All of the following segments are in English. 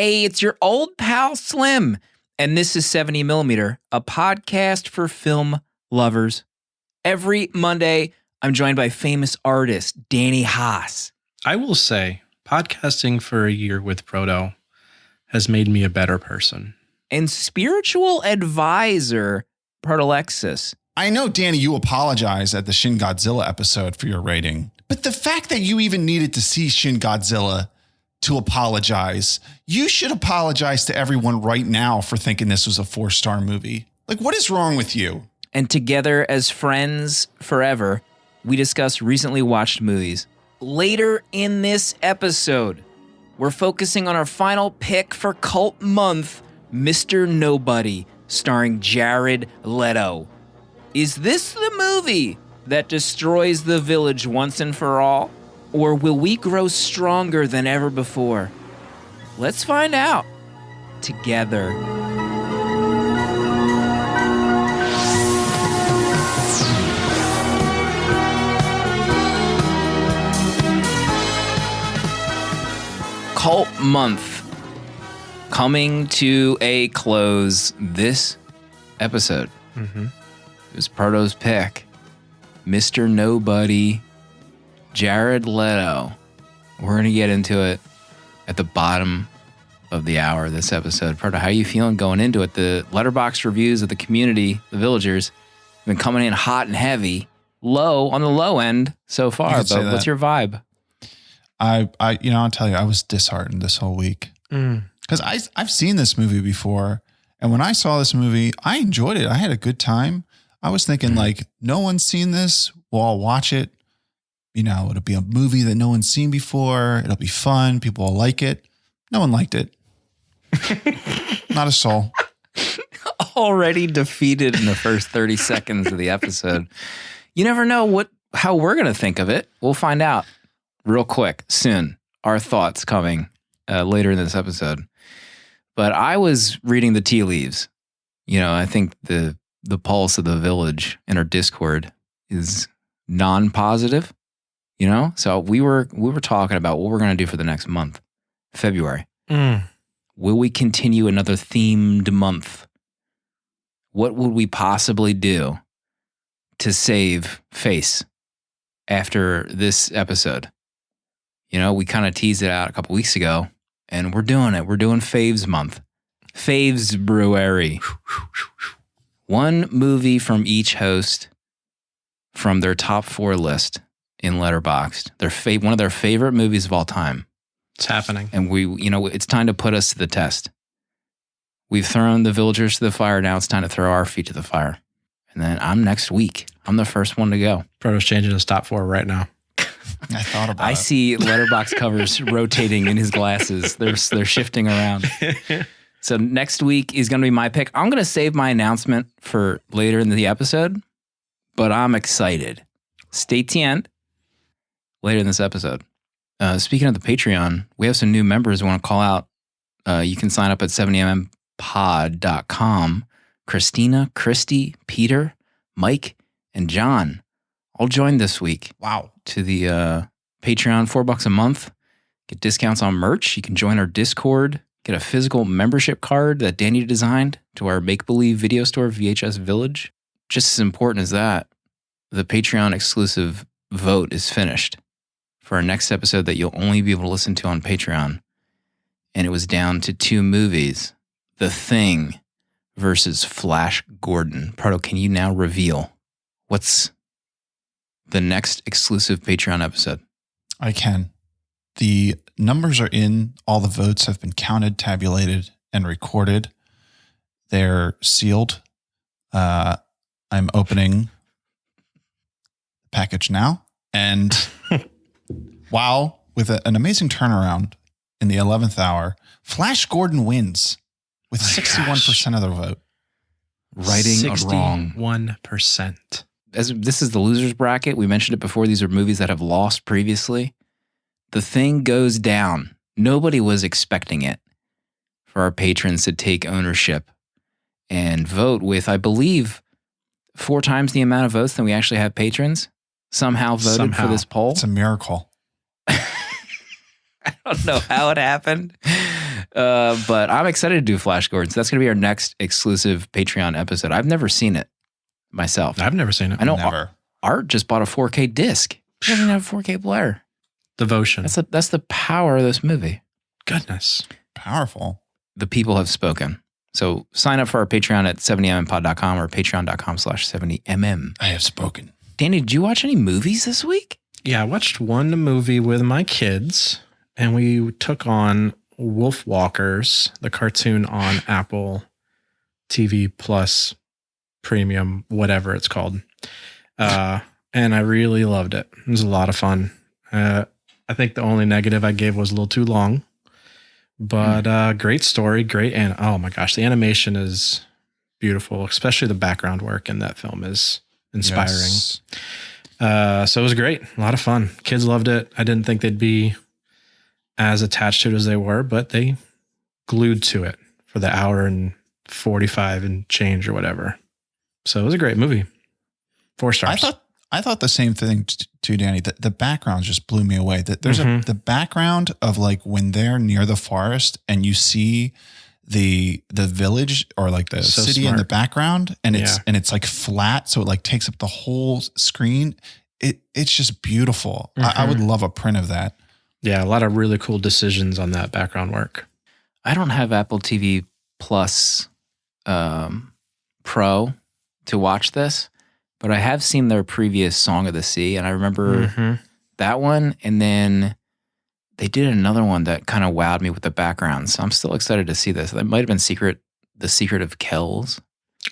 Hey, it's your old pal Slim, and this is 70mm, a podcast for film lovers. Every Monday, I'm joined by famous artist Danny Haas. I will say, podcasting for a year with Proto has made me a better person. And spiritual advisor, Protolexis. I know, Danny, you apologize at the Shin Godzilla episode for your rating, but the fact that you even needed to see Shin Godzilla to apologize, you should apologize to everyone right now for thinking this was a 4-star movie. Like, what is wrong with you? And together as friends forever, we discuss recently watched movies. Later in this episode, we're focusing on our final pick for Cult Month, Mr. Nobody, starring Jared Leto. Is this the movie that destroys the village once and for all? Or will we grow stronger than ever before? Let's find out together. Cult Month coming to a close this episode. Mm-hmm. It was Proto's pick. Mr. Nobody, Jared Leto. We're going to get into it at the bottom of the hour of this episode. Proto, how are you feeling going into it? The letterbox reviews of the community, the villagers, have been coming in hot and heavy, low on the low end so far. But what's your vibe? I'll tell you, I was disheartened this whole week because I've seen this movie before. And when I saw this movie, I enjoyed it. I had a good time. I was thinking like, no one's seen this. We'll all watch it. You know, it'll be a movie that no one's seen before. It'll be fun. People will like it. No one liked it. Not a soul. Already defeated in the first 30 seconds of the episode. You never know how we're going to think of it. We'll find out real quick soon. Our thoughts coming later in this episode. But I was reading the tea leaves. You know, I think the pulse of the village in our Discord is non-positive. You know, so we were talking about what we're going to do for the next month, February. Will we continue another themed month? What would we possibly do to save face after this episode? You know, we kind of teased it out a couple weeks ago, and we're doing it. We're doing Faves month. Faves Brewery. One movie from each host from their top 4 list in Letterboxd. One of their favorite movies of all time. It's happening. And it's time to put us to the test. We've thrown the villagers to the fire. Now it's time to throw our feet to the fire. And then I'm next week. I'm the first one to go. Proto's changing his top 4 right now. I thought about it. I see letterbox covers rotating in his glasses. They're shifting around. So next week is going to be my pick. I'm going to save my announcement for later in the episode, but I'm excited. Stay tuned later in this episode. Speaking of the Patreon, we have some new members we want to call out. You can sign up at 70mmpod.com. Christina, Christy, Peter, Mike, and John all joined this week. Wow. To the Patreon, $4 a month. Get discounts on merch. You can join our Discord. Get a physical membership card that Danny designed to our make-believe video store, VHS Village. Just as important as that, the Patreon exclusive vote is finished for our next episode that you'll only be able to listen to on Patreon. And it was down to 2 movies, The Thing versus Flash Gordon. Proto, can you now reveal what's the next exclusive Patreon episode? I can. The numbers are in. All the votes have been counted, tabulated, and recorded. They're sealed. I'm opening the package now. And wow, with an amazing turnaround in the 11th hour, Flash Gordon wins with 61% of the vote. Righting a wrong. 61%. As this is the losers bracket. We mentioned it before. These are movies that have lost previously. The Thing goes down. Nobody was expecting it for our patrons to take ownership and vote with, I believe, 4 times the amount of votes than we actually have patrons somehow voted for this poll. It's a miracle. I don't know how it happened. But I'm excited to do Flash Gordon. So that's going to be our next exclusive Patreon episode. I've never seen it myself. I've never seen it. I know Never. Art just bought a 4K disc. He doesn't have a 4K player. Devotion. That's the power of this movie. Goodness. Powerful. The people have spoken. So sign up for our Patreon at 70mmpod.com or patreon.com/70mm. I have spoken. Danny, did you watch any movies this week? Yeah, I watched one movie with my kids, and we took on Wolf Walkers, the cartoon on Apple TV Plus Premium, whatever it's called. And I really loved it. It was a lot of fun. I think the only negative I gave was a little too long, but great story, great. And oh my gosh, the animation is beautiful, especially the background work in that film is inspiring. Yes. So it was great. A lot of fun. Kids loved it. I didn't think they'd be as attached to it as they were, but they glued to it for the hour and 45 and change or whatever. So it was a great movie. 4 stars. I thought the same thing too, Danny. The background just blew me away. That there's the background of like when they're near the forest and you see the village or like the city in the background, and it's like flat, so it like takes up the whole screen. It's just beautiful. I would love a print of that. Yeah, a lot of really cool decisions on that background work. I don't have Apple TV Plus Pro to watch this, but I have seen their previous Song of the Sea, and I remember that one, and then they did another one that kind of wowed me with the background. So I'm still excited to see this. That might have been The Secret of Kells.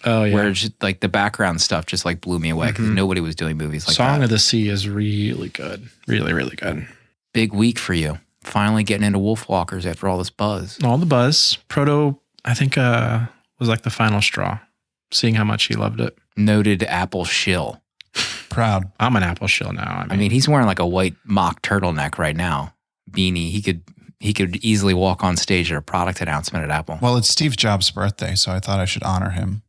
Oh yeah, where just like the background stuff just like blew me away because nobody was doing movies like that. Song of the Sea is really good, really really good. Big week for you. Finally getting into Wolf Walkers after all this buzz. All the buzz. Proto, I think, was like the final straw. Seeing how much he loved it. Noted Apple shill. Proud. I'm an Apple shill now. I mean, he's wearing like a white mock turtleneck right now. Beanie. He could easily walk on stage at a product announcement at Apple. Well, it's Steve Jobs' birthday, so I thought I should honor him.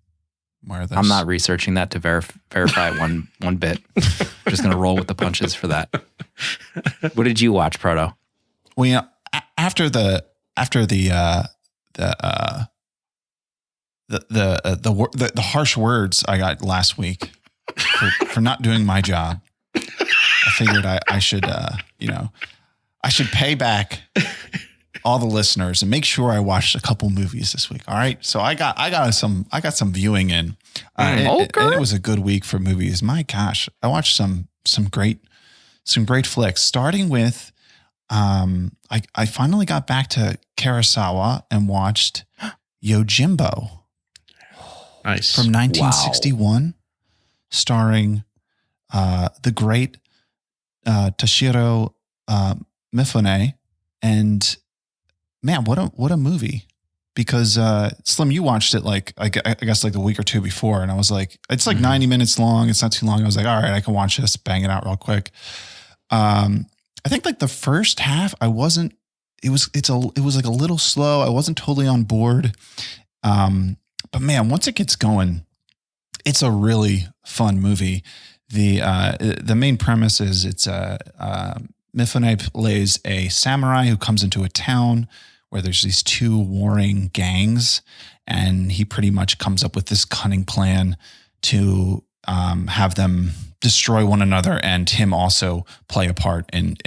Wear this. I'm not researching that to verify one bit. Just gonna roll with the punches for that. What did you watch, Proto? Well, you know, after the harsh words I got last week for not doing my job, I figured I should I should pay back all the listeners and make sure I watched a couple movies this week. All right, so I got some viewing in, and it was a good week for movies. My gosh, I watched some great flicks. Starting with, I finally got back to Kurosawa and watched Yojimbo. Nice. From 1961, starring the great Toshiro Mifune, and man, what a movie! Because Slim, you watched it like I guess like a week or two before, and I was like, it's like 90 minutes long. It's not too long. I was like, all right, I can watch this, bang it out real quick. I think like the first half, I wasn't. It was like a little slow. I wasn't totally on board. But man, once it gets going, it's a really fun movie. The main premise is it's Mifune plays a samurai who comes into a town where there's these two warring gangs, and he pretty much comes up with this cunning plan to have them destroy one another, and him also play a part in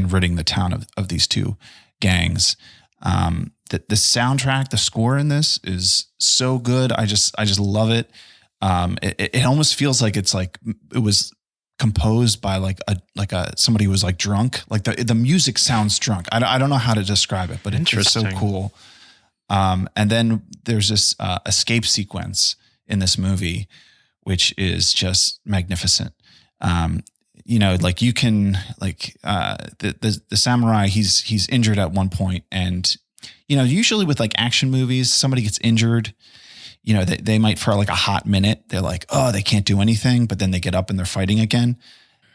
ridding the town of these two gangs. The soundtrack, the score in this is so good. I just love it. It almost feels like it's like it was composed by like a somebody who was like drunk. Like the music sounds drunk. I don't know how to describe it, but it's so cool. And then there's this escape sequence in this movie, which is just magnificent. Like you can like the samurai, he's injured at one point, and usually with like action movies, somebody gets injured. They might for like a hot minute, they're like, oh, they can't do anything, but then they get up and they're fighting again.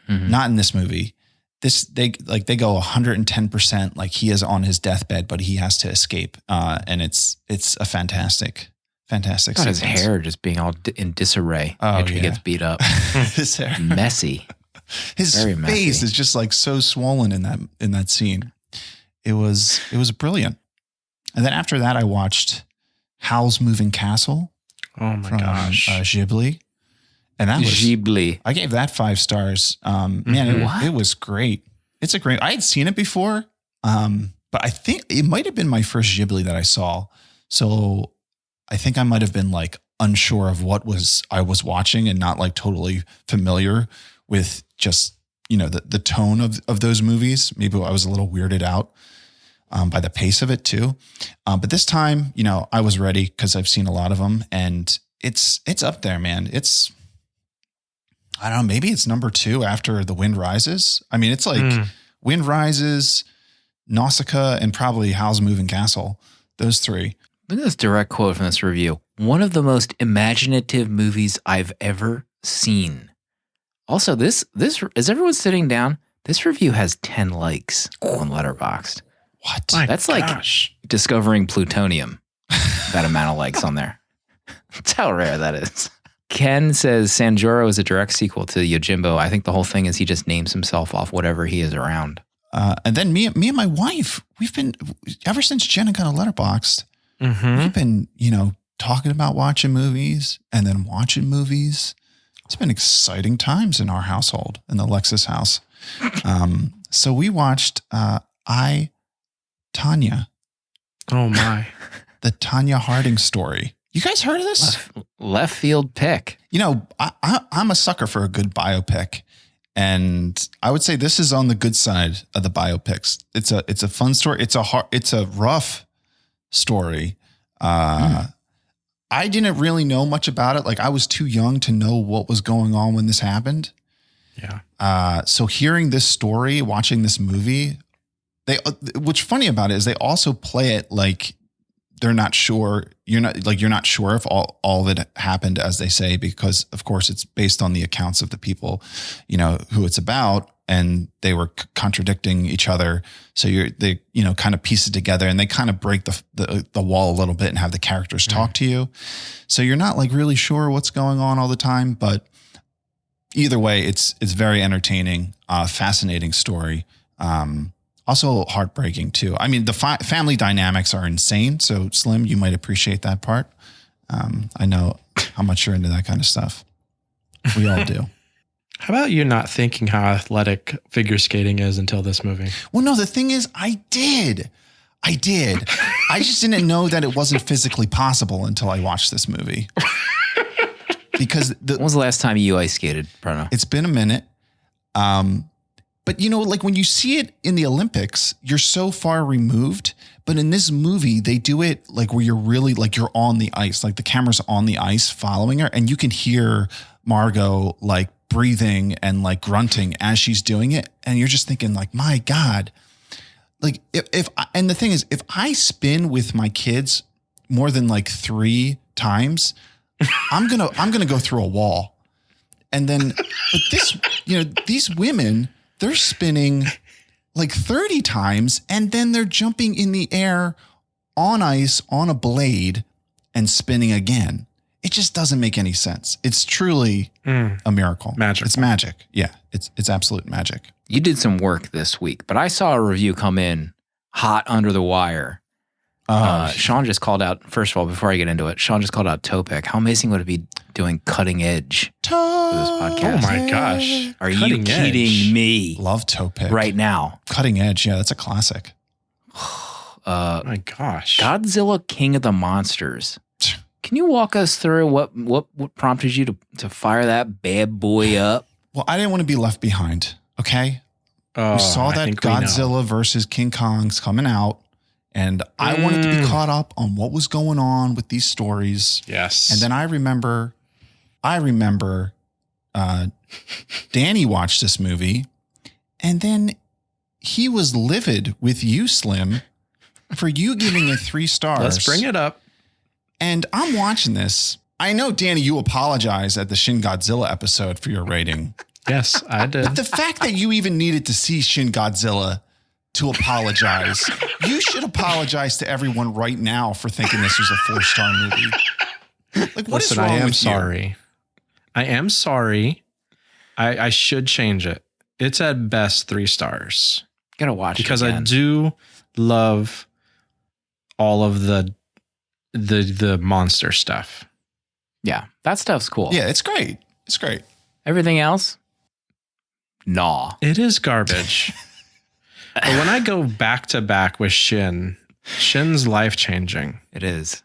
Mm-hmm. Not in this movie. They go 110%. Like he is on his deathbed, but he has to escape. And it's a fantastic sequence. His hair just being all in disarray after he gets beat up. His hair messy. His Very face messy. is just like so swollen in that scene. It was brilliant. And then after that, I watched Howl's Moving Castle. Oh my from gosh. Ghibli. And that was Ghibli. I gave that 5 stars. Man, it was great. It's a great. I had seen it before, but I think it might have been my first Ghibli that I saw. So I think I might have been like unsure of what I was watching and not like totally familiar with just the tone of those movies. Maybe I was a little weirded out by the pace of it too. But this time, I was ready because I've seen a lot of them, and it's up there, man. It's, I don't know, maybe it's number 2 after The Wind Rises. I mean, it's like Wind Rises, Nausicaa, and probably Howl's Moving Castle. Those 3. Look at this direct quote from this review. One of the most imaginative movies I've ever seen. Also, this is everyone sitting down? This review has 10 likes on Letterboxd. What? That's like discovering plutonium. That amount of likes on there. That's how rare that is. Ken says Sanjuro is a direct sequel to Yojimbo. I think the whole thing is he just names himself off whatever he is around. And then me and my wife, we've been, ever since Jenna got a Letterboxd, we've been, talking about watching movies and then watching movies. It's been exciting times in our household, in the Lexus house. So we watched Tanya. Oh my. The Tanya Harding story. You guys heard of this? Left field pick. I'm a sucker for a good biopic. And I would say this is on the good side of the biopics. It's a fun story. It's a rough story. I didn't really know much about it. Like, I was too young to know what was going on when this happened. Yeah. So hearing this story, watching this movie, what's funny about it is they also play it like they're not sure. You're not sure if all of it happened as they say, because of course it's based on the accounts of the people, who it's about, and they were contradicting each other. So they kind of piece it together, and they kind of break the wall a little bit and have the characters talk to you. So you're not like really sure what's going on all the time, but either way, it's very entertaining, fascinating story. Also heartbreaking too. I mean, the family dynamics are insane. So Slim, you might appreciate that part. I know how much you're into that kind of stuff. We all do. How about you not thinking how athletic figure skating is until this movie? Well, no, the thing is, I did. I just didn't know that it wasn't physically possible until I watched this movie. Because when was the last time you ice skated, Bruno? It's been a minute. But like when you see it in the Olympics, you're so far removed. But in this movie, they do it like where you're really like you're on the ice, like the camera's on the ice following her, and you can hear Margot like breathing and like grunting as she's doing it, and you're just thinking like, my God, like and the thing is, if I spin with my kids more than like 3 times, I'm gonna go through a wall. And then, but this, these women, they're spinning like 30 times, and then they're jumping in the air on ice on a blade and spinning again. It just doesn't make any sense. It's truly a miracle. Magic. It's magic. Yeah, it's absolute magic. You did some work this week, but I saw a review come in hot under the wire. Sean just called out, first of all, before I get into it, Sean just called out Topek. How amazing would it be doing Cutting Edge for this podcast? Oh my gosh. Are you kidding me? Love Topek. Right now. Cutting Edge. Yeah, that's a classic. My gosh. Godzilla King of the Monsters. Can you walk us through what prompted you to fire that bad boy up? Well, I didn't want to be left behind. Okay. We saw that Godzilla versus King Kong's coming out, and I wanted to be caught up on what was going on with these stories. Yes. And then I remember Danny watched this movie, and then he was livid with you, Slim, for you giving it 3 stars. Let's bring it up. And I'm watching this. I know, Danny, you apologized at the Shin Godzilla episode for your rating. Yes, I did. But the fact that you even needed to see Shin Godzilla to apologize, you should apologize to everyone right now for thinking this was a 4-star movie. Like, what is wrong with you? Sorry. I am sorry. I should change it. It's at best 3 stars. Gotta watch because it again. I do love all of the monster stuff. Yeah, that stuff's cool. Yeah, it's great. It's great. Everything else, nah. It is garbage. But when I go back to back with Shin's life changing. It is.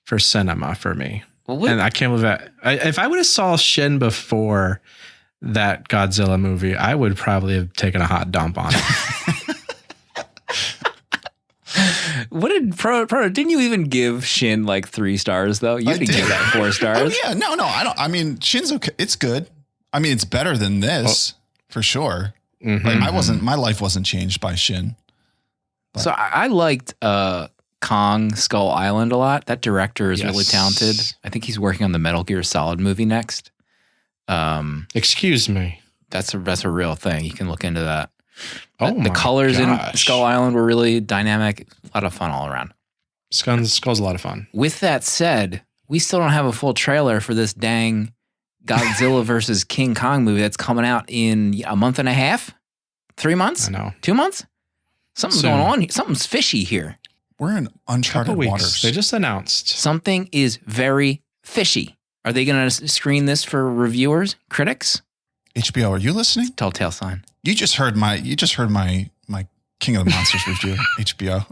For cinema for me. Well, and I can't believe that. If I would have saw Shin before that Godzilla movie, I would probably have taken a hot dump on it. What did Pro? Didn't you even give Shin like 3 stars though? You didn't give that 4 stars. Oh, yeah, no, I don't. I mean, Shin's okay. It's good. I mean, it's better than this for sure. Mm-hmm. Like my life wasn't changed by Shin. But. So I liked Kong Skull Island a lot. That director is really talented. I think he's working on the Metal Gear Solid movie next. Excuse me. That's a real thing. You can look into that. The colors in Skull Island were really dynamic. A lot of fun all around. Skull's a lot of fun. With that said, we still don't have a full trailer for this dang Godzilla versus King Kong movie that's coming out in a month and a half, 3 months. I know. 2 months. Something's going on here. Something's fishy here. We're in uncharted waters. They just announced. Something is very fishy. Are they going to screen this for reviewers, critics? HBO, are you listening? Telltale sign. You just heard my King of the Monsters review. HBO.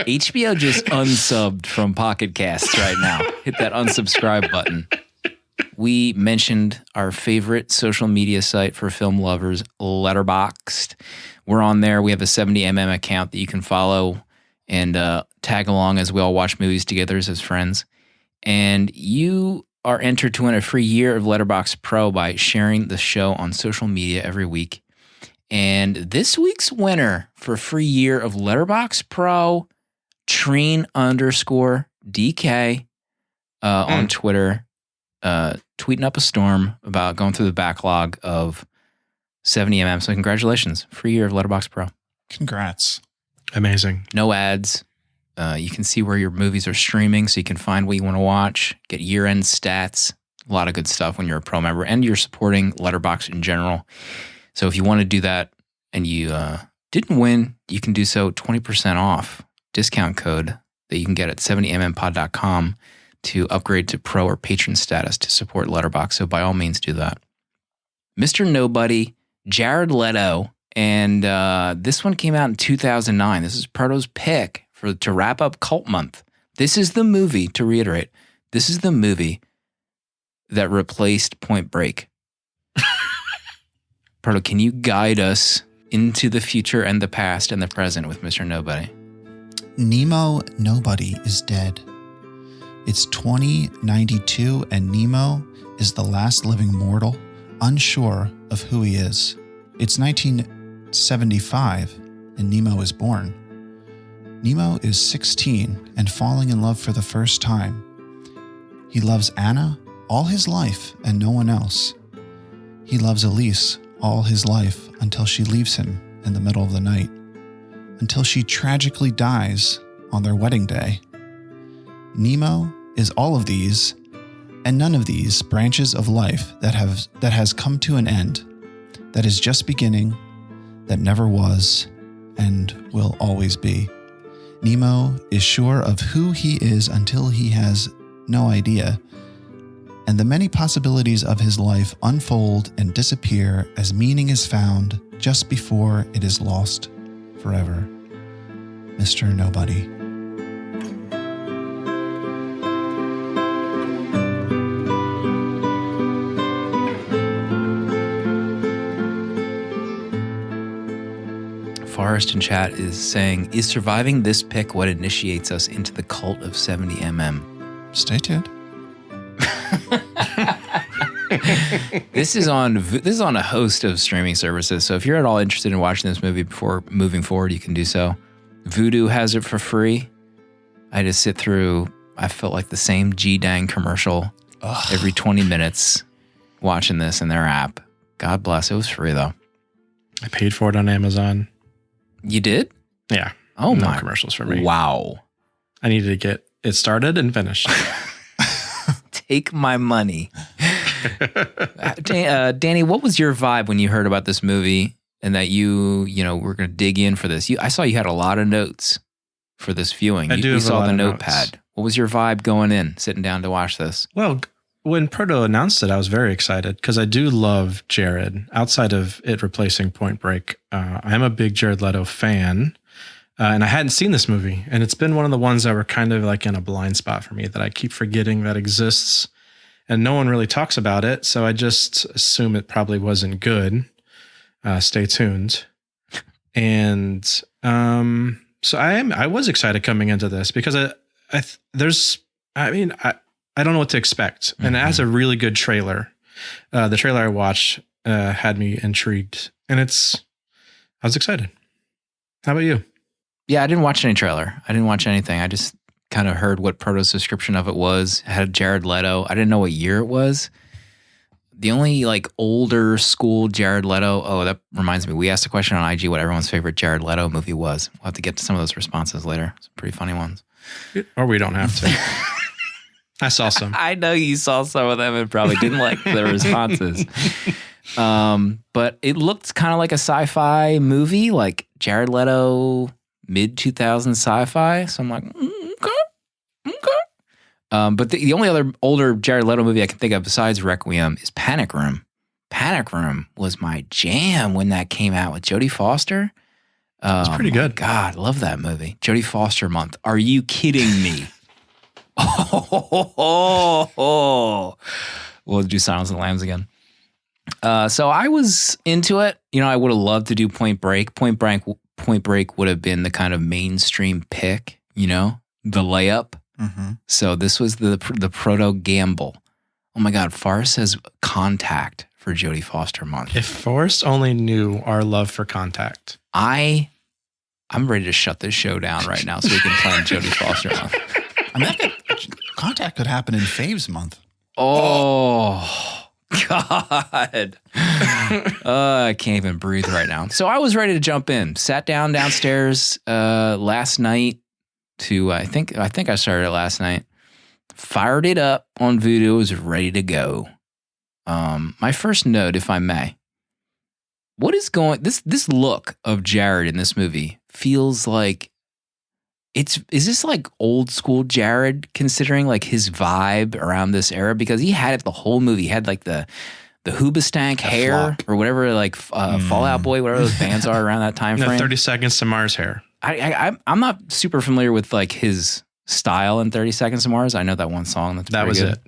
HBO just unsubbed from Pocket Casts right now. Hit that unsubscribe button. We mentioned our favorite social media site for film lovers, Letterboxd. We're on there. We have a 70mm account that you can follow and tag along as we all watch movies together as friends. And you are entered to win a free year of Letterboxd Pro by sharing the show on social media every week. And this week's winner for a free year of Letterboxd Pro, Treen_DK on Twitter, tweeting up a storm about going through the backlog of 70mm. So congratulations, free year of Letterboxd Pro. Congrats. Amazing. No ads. You can see where your movies are streaming so you can find what you want to watch, get year-end stats, a lot of good stuff when you're a pro member, and you're supporting Letterboxd in general. So if you want to do that and you didn't win, you can do so 20% off discount code that you can get at 70mmpod.com to upgrade to pro or patron status to support Letterboxd. So by all means, do that. Mr. Nobody, Jared Leto, and this one came out in 2009. This is Proto's pick to wrap up Cult Month. This is the movie, to reiterate, this is the movie that replaced Point Break. Proto, can you guide us into the future and the past and the present with Mr. Nobody? Nemo Nobody is dead. It's 2092 and Nemo is the last living mortal, unsure of who he is. It's 1975 and Nemo is born. Nemo is 16 and falling in love for the first time. He loves Anna all his life and no one else. He loves Elise all his life until she leaves him in the middle of the night, until she tragically dies on their wedding day. Nemo is all of these and none of these branches of life that has come to an end, that is just beginning, that never was and will always be. Nemo is sure of who he is until he has no idea, and the many possibilities of his life unfold and disappear as meaning is found just before it is lost forever. Mr. Nobody. Forrest in chat is saying, is surviving this pick what initiates us into the cult of 70mm? Stay tuned. This is on a host of streaming services. So if you're at all interested in watching this movie before moving forward, you can do so. Vudu has it for free. I just sit through, I felt like the same G-dang commercial every 20 minutes watching this in their app. God bless. It was free though. I paid for it on Amazon. You did? Yeah. Oh no my. commercials for me. Wow. I needed to get it started and finished. Take my money. Danny, what was your vibe when you heard about this movie? and that we're going to dig in for this. I saw you had a lot of notes for this viewing. We saw the notepad. Notes. What was your vibe going in, sitting down to watch this? Well, when Proto announced it, I was very excited because I do love Jared. Outside of it replacing Point Break, I am a big Jared Leto fan. And I hadn't seen this movie. And it's been one of the ones that were kind of like in a blind spot for me that I keep forgetting that exists. And no one really talks about it. So I just assume it probably wasn't good. Stay tuned. And so I was excited coming into this because I don't know what to expect. And it has a really good trailer. The trailer I watched had me intrigued. And I was excited. How about you? Yeah, I didn't watch any trailer. I didn't watch anything. I just kind of heard what Proto's description of it was. It had Jared Leto. I didn't know what year it was. The only like older school Jared Leto. Oh, that reminds me. We asked a question on IG what everyone's favorite Jared Leto movie was. We'll have to get to some of those responses later. Some pretty funny ones. Or we don't have to. I saw some. I know you saw some of them and probably didn't like the responses. But it looked kind of like a sci-fi movie, like Jared Leto, mid-2000s sci-fi. So I'm like, okay. But the only other older Jared Leto movie I can think of besides Requiem is Panic Room. Panic Room was my jam when that came out with Jodie Foster. It's pretty good. God, love that movie. Jodie Foster month. Are you kidding me? We'll do Silence of the Lambs again. So I was into it. I would have loved to do Point Break. Point Break would have been the kind of mainstream pick, the layup. Mm-hmm. So this was the proto gamble. Oh my God, Farce says Contact for Jodie Foster month. If Forrest only knew our love for Contact. I'm ready to shut this show down right now so we can plan Jodie Foster month. I mean, Contact could happen in Faves month. Oh, God. I can't even breathe right now. So I was ready to jump in. Sat down downstairs last night to, I think I started it last night. Fired it up on Vudu. Was ready to go. My first note, if I may. What is this look of Jared in this movie feels like is this like old school Jared considering like his vibe around this era? Because he had it the whole movie. He had like the Hoobastank hair flop. Or whatever, like Fallout Boy, whatever those bands are around that time frame. 30 Seconds to Mars hair. I'm not super familiar with like his style in 30 Seconds to Mars. I know that one song that was good. It.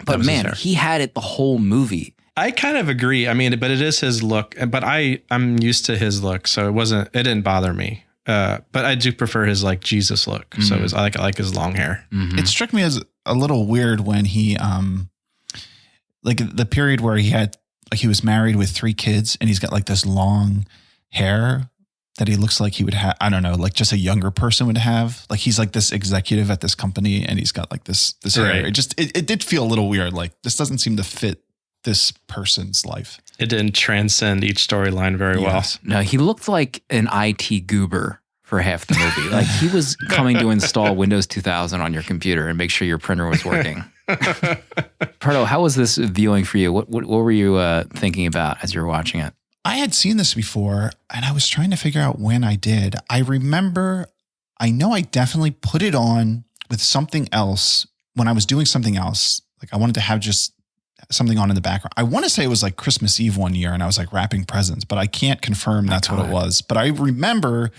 But man, he had it the whole movie. I kind of agree. I mean, but it is his look. But I'm used to his look, so it didn't bother me. But I do prefer his like Jesus look. Mm-hmm. So I like his long hair. Mm-hmm. It struck me as a little weird when he like the period where he was married with 3 kids and he's got like this long hair that he looks like he would have. I don't know, like just a younger person would have. Like he's like this executive at this company and he's got like this hair. Right. It did feel a little weird. Like this doesn't seem to fit this person's life. It didn't transcend each storyline very well. No, he looked like an IT goober for half the movie. Like he was coming to install Windows 2000 on your computer and make sure your printer was working. Pardo, how was this viewing for you? What were you thinking about as you were watching it? I had seen this before and I was trying to figure out when I did. I know I definitely put it on with something else when I was doing something else. Like I wanted to have just something on in the background. I want to say it was like Christmas Eve one year and I was like wrapping presents, but I can't confirm that's what it was. But I remember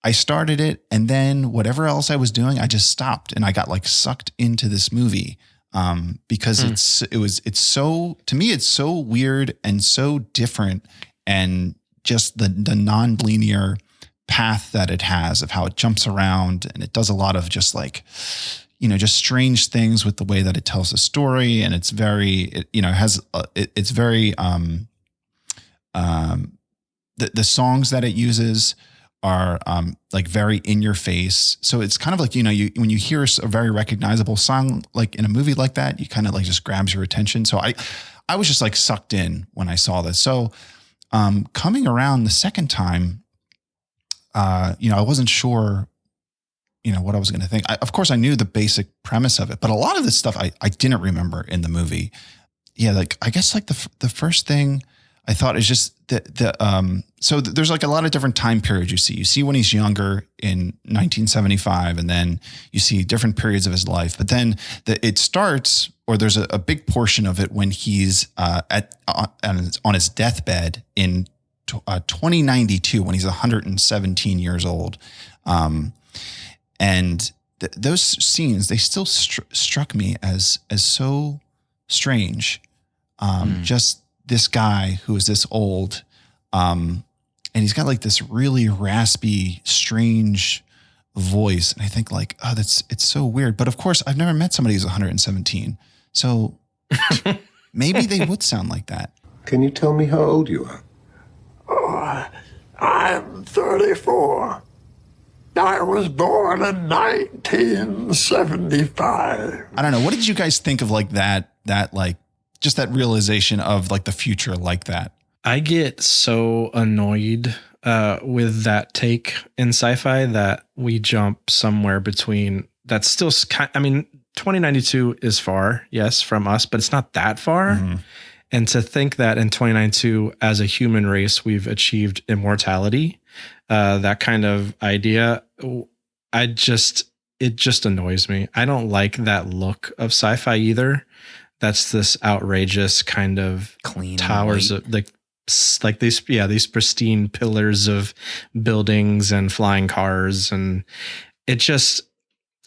I started it and then whatever else I was doing, I just stopped and I got like sucked into this movie because it's so, to me, it's so weird and so different and just the non-linear path that it has of how it jumps around and it does a lot of just like, just strange things with the way that it tells a story. And it's very, it's very, the songs that it uses are like very in your face. So it's kind of like, when you hear a very recognizable song, like in a movie like that, you kind of like just grabs your attention. So I was just like sucked in when I saw this. So coming around the second time, I wasn't sure, what I was going to think. Of course I knew the basic premise of it, but a lot of this stuff I didn't remember in the movie. Yeah. Like, I guess like the first thing I thought it's just so there's like a lot of different time periods you see. You see when he's younger in 1975, and then you see different periods of his life. But then it starts, or there's a big portion of it when he's on his deathbed in 2092, when he's 117 years old. And those scenes, they still struck me as so strange. Just this guy who is this old, and he's got like this really raspy, strange voice. And I think like, oh, it's so weird. But of course, I've never met somebody who's 117. So maybe they would sound like that. Can you tell me how old you are? Oh, I'm 34. I was born in 1975. I don't know. What did you guys think of like that like, just that realization of like the future like that? I get so annoyed with that take in sci-fi that we jump somewhere between that's still I mean, 2092 is far, yes, from us, but it's not that far. Mm-hmm. And to think that in 2092, as a human race, we've achieved immortality, that kind of idea, it just annoys me. I don't like that look of sci-fi either. That's this outrageous kind of clean towers of like these pristine pillars of buildings and flying cars. And it just,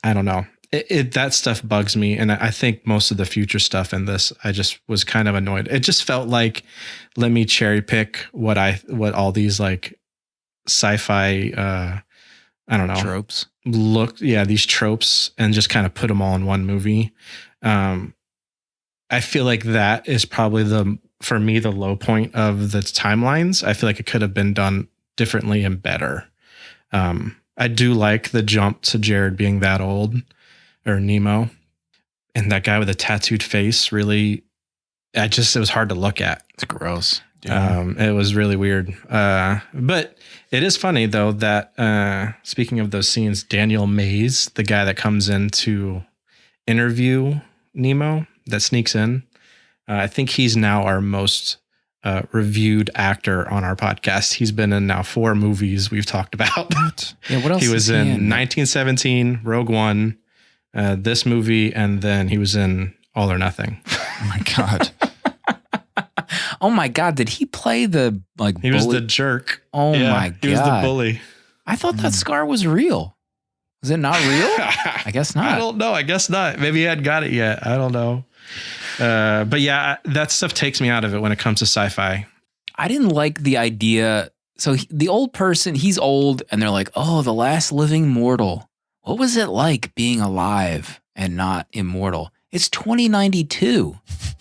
I don't know. That stuff bugs me. And I think most of the future stuff in this, I just was kind of annoyed. It just felt like, let me cherry pick what all these like sci-fi, I don't know, tropes these tropes, and just kind of put them all in one movie. I feel like that is probably for me, the low point of the timelines. I feel like it could have been done differently and better. I do like the jump to Jared being that old, or Nemo, and that guy with a tattooed face. Really, it was hard to look at. It's gross. It was really weird. But it is funny though that speaking of those scenes, Daniel Mays, the guy that comes in to interview Nemo, that sneaks in, I think he's now our most reviewed actor on our podcast. He's been in now 4 movies we've talked about. Yeah, what else? He was in 1917, Rogue One, this movie, and then he was in All or Nothing. Oh my God. Oh my God. Did he play the like He bully? was the jerk. Oh my God. He was the bully. I thought that scar was real. Was it not real? I guess not. I don't know. I guess not. Maybe he hadn't got it yet. I don't know. But yeah, that stuff takes me out of it when it comes to sci-fi. I didn't like the idea. So the old person, he's old, and they're like, oh, the last living mortal. What was it like being alive and not immortal? It's 2092.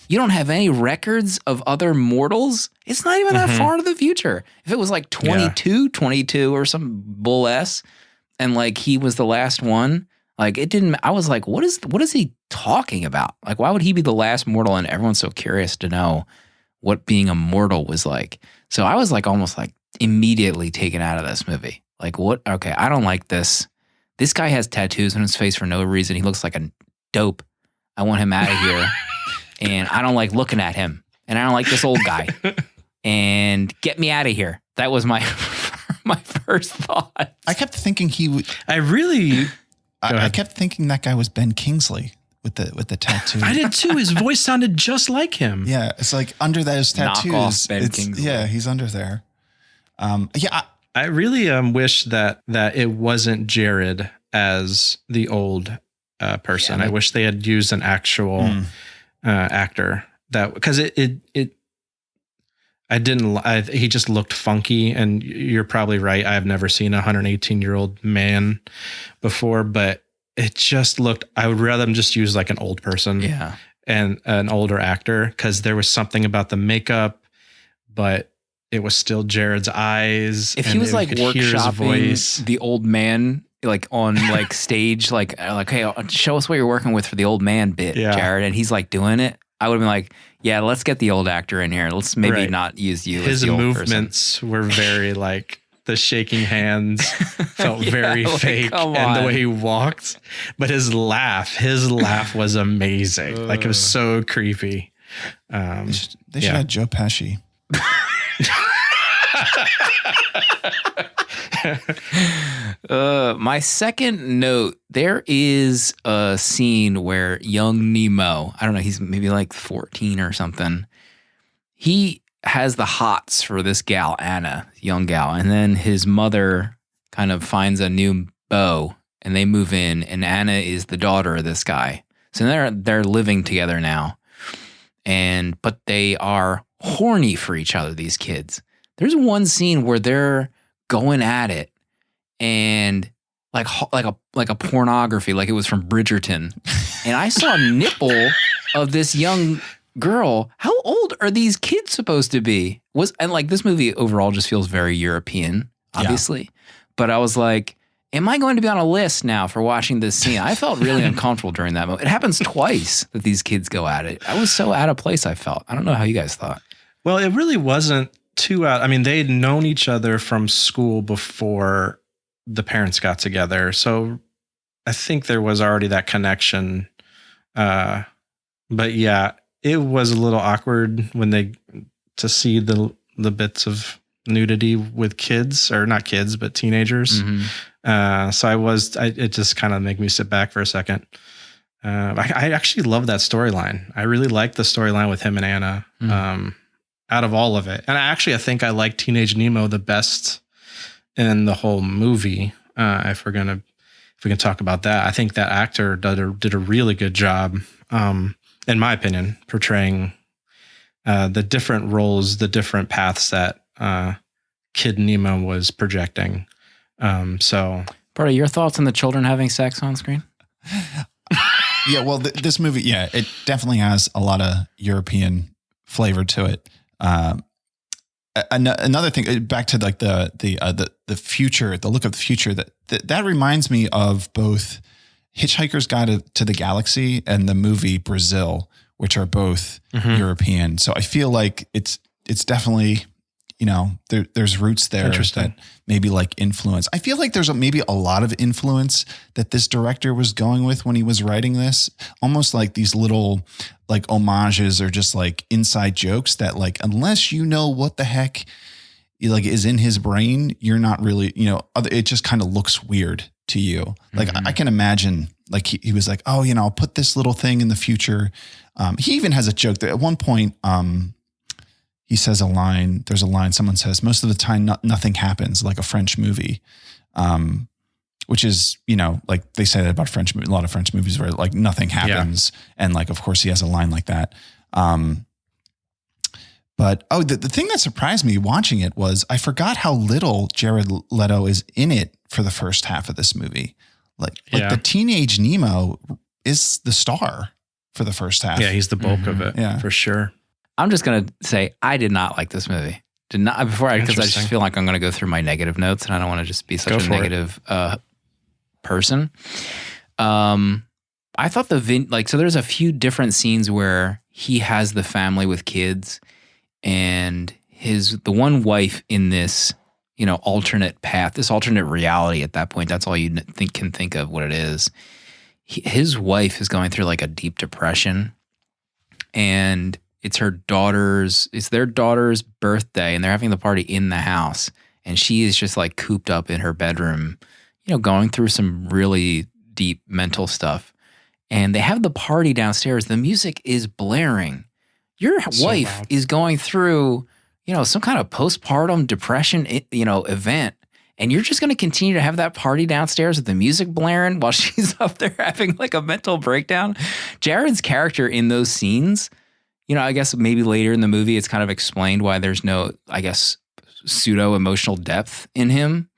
You don't have any records of other mortals. It's not even that far into the future. If it was like 22 or some bull S, and like he was the last one, like it didn't, I was like, what is he talking about? Like, why would he be the last mortal? And everyone's so curious to know what being a mortal was like. So I was like, almost like immediately taken out of this movie. Like, what? Okay, I don't like this. This guy has tattoos on his face for no reason. He looks like a dope. I want him out of here. And I don't like looking at him. And I don't like this old guy. And get me out of here. That was my first thought. I kept thinking he would. I kept thinking that guy was Ben Kingsley with the tattoo. I did too. His voice sounded just like him. Yeah, it's like under those tattoos. Knock off Ben Kingsley. Yeah, he's under there. I really wish that it wasn't Jared as the old person. I wish they had used an actual actor, that because he just looked funky. And you're probably right. I've never seen a 118-year-old man before, but it just looked, I would rather them just use like an old person and an older actor, because there was something about the makeup, but it was still Jared's eyes. If he was like workshopping the old man, like on like stage, like, hey, show us what you're working with for the old man bit, Jared. And he's like doing it. I would have been like, yeah, let's get the old actor in here. Let's maybe not use you. His as the old movements person. were very like the shaking hands felt very like, fake, and the way he walked. But his laugh was amazing. Like it was so creepy. They should have Joe Pesci. My second note, there is a scene where young Nemo, I don't know, he's maybe like 14 or something. He has the hots for this gal, Anna, young gal. And then his mother kind of finds a new beau and they move in, and Anna is the daughter of this guy. So they're living together now. But they are horny for each other, these kids. There's one scene where they're going at it, and like a pornography, like it was from Bridgerton. And I saw a nipple of this young girl. How old are these kids supposed to be? And like this movie overall just feels very European, obviously. Yeah. But I was like, am I going to be on a list now for watching this scene? I felt really uncomfortable during that moment. It happens twice that these kids go at it. I was so out of place, I felt. I don't know how you guys thought. Well, it really wasn't too out. I mean, they'd known each other from school before the parents got together. So I think there was already that connection. But yeah, it was a little awkward to see the bits of nudity with kids, or not kids, but teenagers. Mm-hmm. So it just kind of made me sit back for a second. I actually love that storyline. I really like the storyline with him and Anna, out of all of it. And I think I like Teenage Nemo the best in the whole movie. If we can talk about that, I think that actor did a really good job, in my opinion, portraying the different roles, the different paths that Kid Nemo was projecting. Party, your thoughts on the children having sex on screen? Yeah, well, this movie, it definitely has a lot of European flavor to it. Another thing, back to like the future, the look of the future, that reminds me of both Hitchhiker's Guide to the Galaxy and the movie Brazil, which are both European. So I feel like it's definitely, there's roots there that maybe like influence. I feel like there's maybe a lot of influence that this director was going with when he was writing this, almost like these little like homages or just like inside jokes that like, unless you know what the heck like is in his brain, you're not really, it just kind of looks weird to you. Like I can imagine like he was like, oh, I'll put this little thing in the future. He even has a joke that at one point, he says there's a line, someone says, most of the time, nothing happens, like a French movie, which is, like they say that about a lot of French movies where like nothing happens. Yeah. And like, of course he has a line like that. But the thing that surprised me watching it was I forgot how little Jared Leto is in it for the first half of this movie. Like the teenage Nemo is the star for the first half. Yeah, he's the bulk of it, for sure. I'm just going to say I did not like this movie. Because I just feel like I'm going to go through my negative notes and I don't want to just be such a negative person. I thought so there's a few different scenes where he has the family with kids and the one wife in this, alternate path, this alternate reality at that point, that's all you can think of what it is. His wife is going through like a deep depression, and it's their daughter's birthday, and they're having the party in the house. And she is just like cooped up in her bedroom, going through some really deep mental stuff. And they have the party downstairs. The music is blaring. Your wife is going through, some kind of postpartum depression, event. And you're just going to continue to have that party downstairs with the music blaring while she's up there having like a mental breakdown. Jared's character in those scenes, I guess maybe later in the movie, it's kind of explained why there's no, I guess, pseudo emotional depth in him.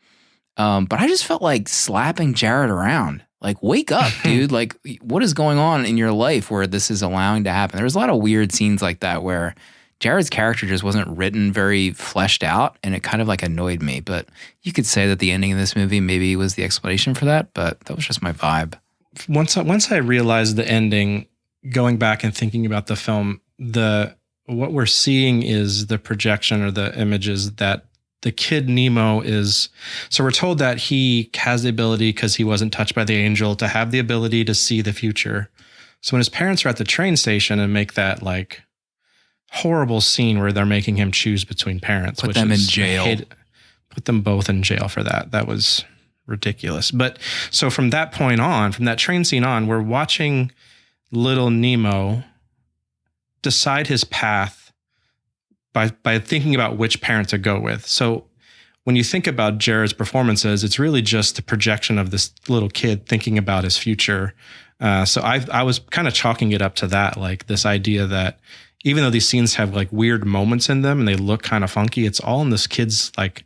But I just felt like slapping Jared around. Like, wake up, dude. Like, what is going on in your life where this is allowing to happen? There's a lot of weird scenes like that where Jared's character just wasn't written very fleshed out, and it kind of like annoyed me. But you could say that the ending of this movie maybe was the explanation for that, but that was just my vibe. Once I realized the ending, going back and thinking about the film, what we're seeing is the projection or the images that the kid Nemo is. So we're told that he has the ability, because he wasn't touched by the angel, to have the ability to see the future. So when his parents are at the train station and make that like horrible scene where they're making him choose between parents. Put them in jail. Put them both in jail for that. That was ridiculous. But so from that point on, from that train scene on, we're watching little Nemo decide his path by thinking about which parent to go with. So when you think about Jared's performances, it's really just the projection of this little kid thinking about his future. So I was kind of chalking it up to that, like this idea that even though these scenes have like weird moments in them and they look kind of funky, it's all in this kid's like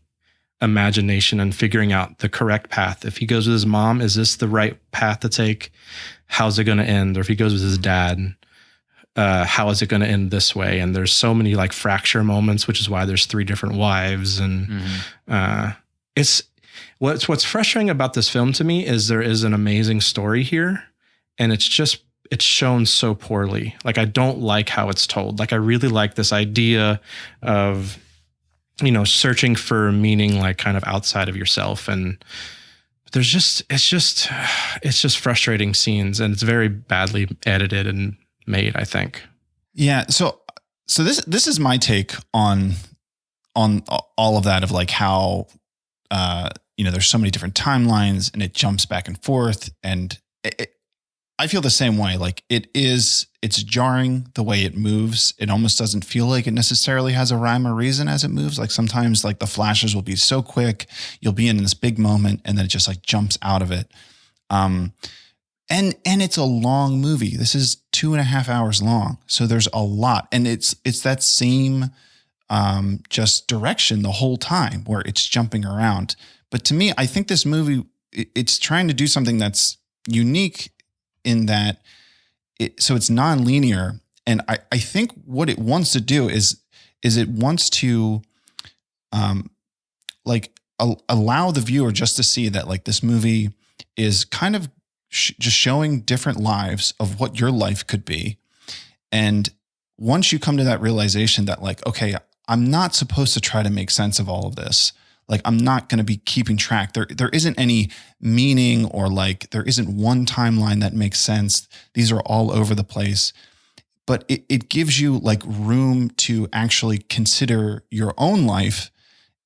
imagination and figuring out the correct path. If he goes with his mom, is this the right path to take? How's it going to end? Or if he goes with his dad, how is it going to end this way? And there's so many like fracture moments, which is why there's 3 different wives. And it's what's frustrating about this film to me is there is an amazing story here, and it's shown so poorly. Like, I don't like how it's told. Like, I really like this idea of, you know, searching for meaning, like kind of outside of yourself. And there's it's just frustrating scenes, and it's very badly edited and made, I think. Yeah. So this is my take on all of that, of like how, you know, there's so many different timelines and it jumps back and forth. And I feel the same way. Like, it's jarring the way it moves. It almost doesn't feel like it necessarily has a rhyme or reason as it moves. Like, sometimes like the flashes will be so quick, you'll be in this big moment and then it just like jumps out of it. And it's a long movie. This is 2.5 hours long. So there's a lot. And it's that same just direction the whole time where it's jumping around. But to me, I think this movie, it's trying to do something that's unique in that so it's non-linear. And I think what it wants to do is it wants to allow the viewer just to see that like this movie is kind of just showing different lives of what your life could be. And once you come to that realization that like, okay, I'm not supposed to try to make sense of all of this. Like, I'm not going to be keeping track. There isn't any meaning, or like there isn't one timeline that makes sense. These are all over the place. But it gives you like room to actually consider your own life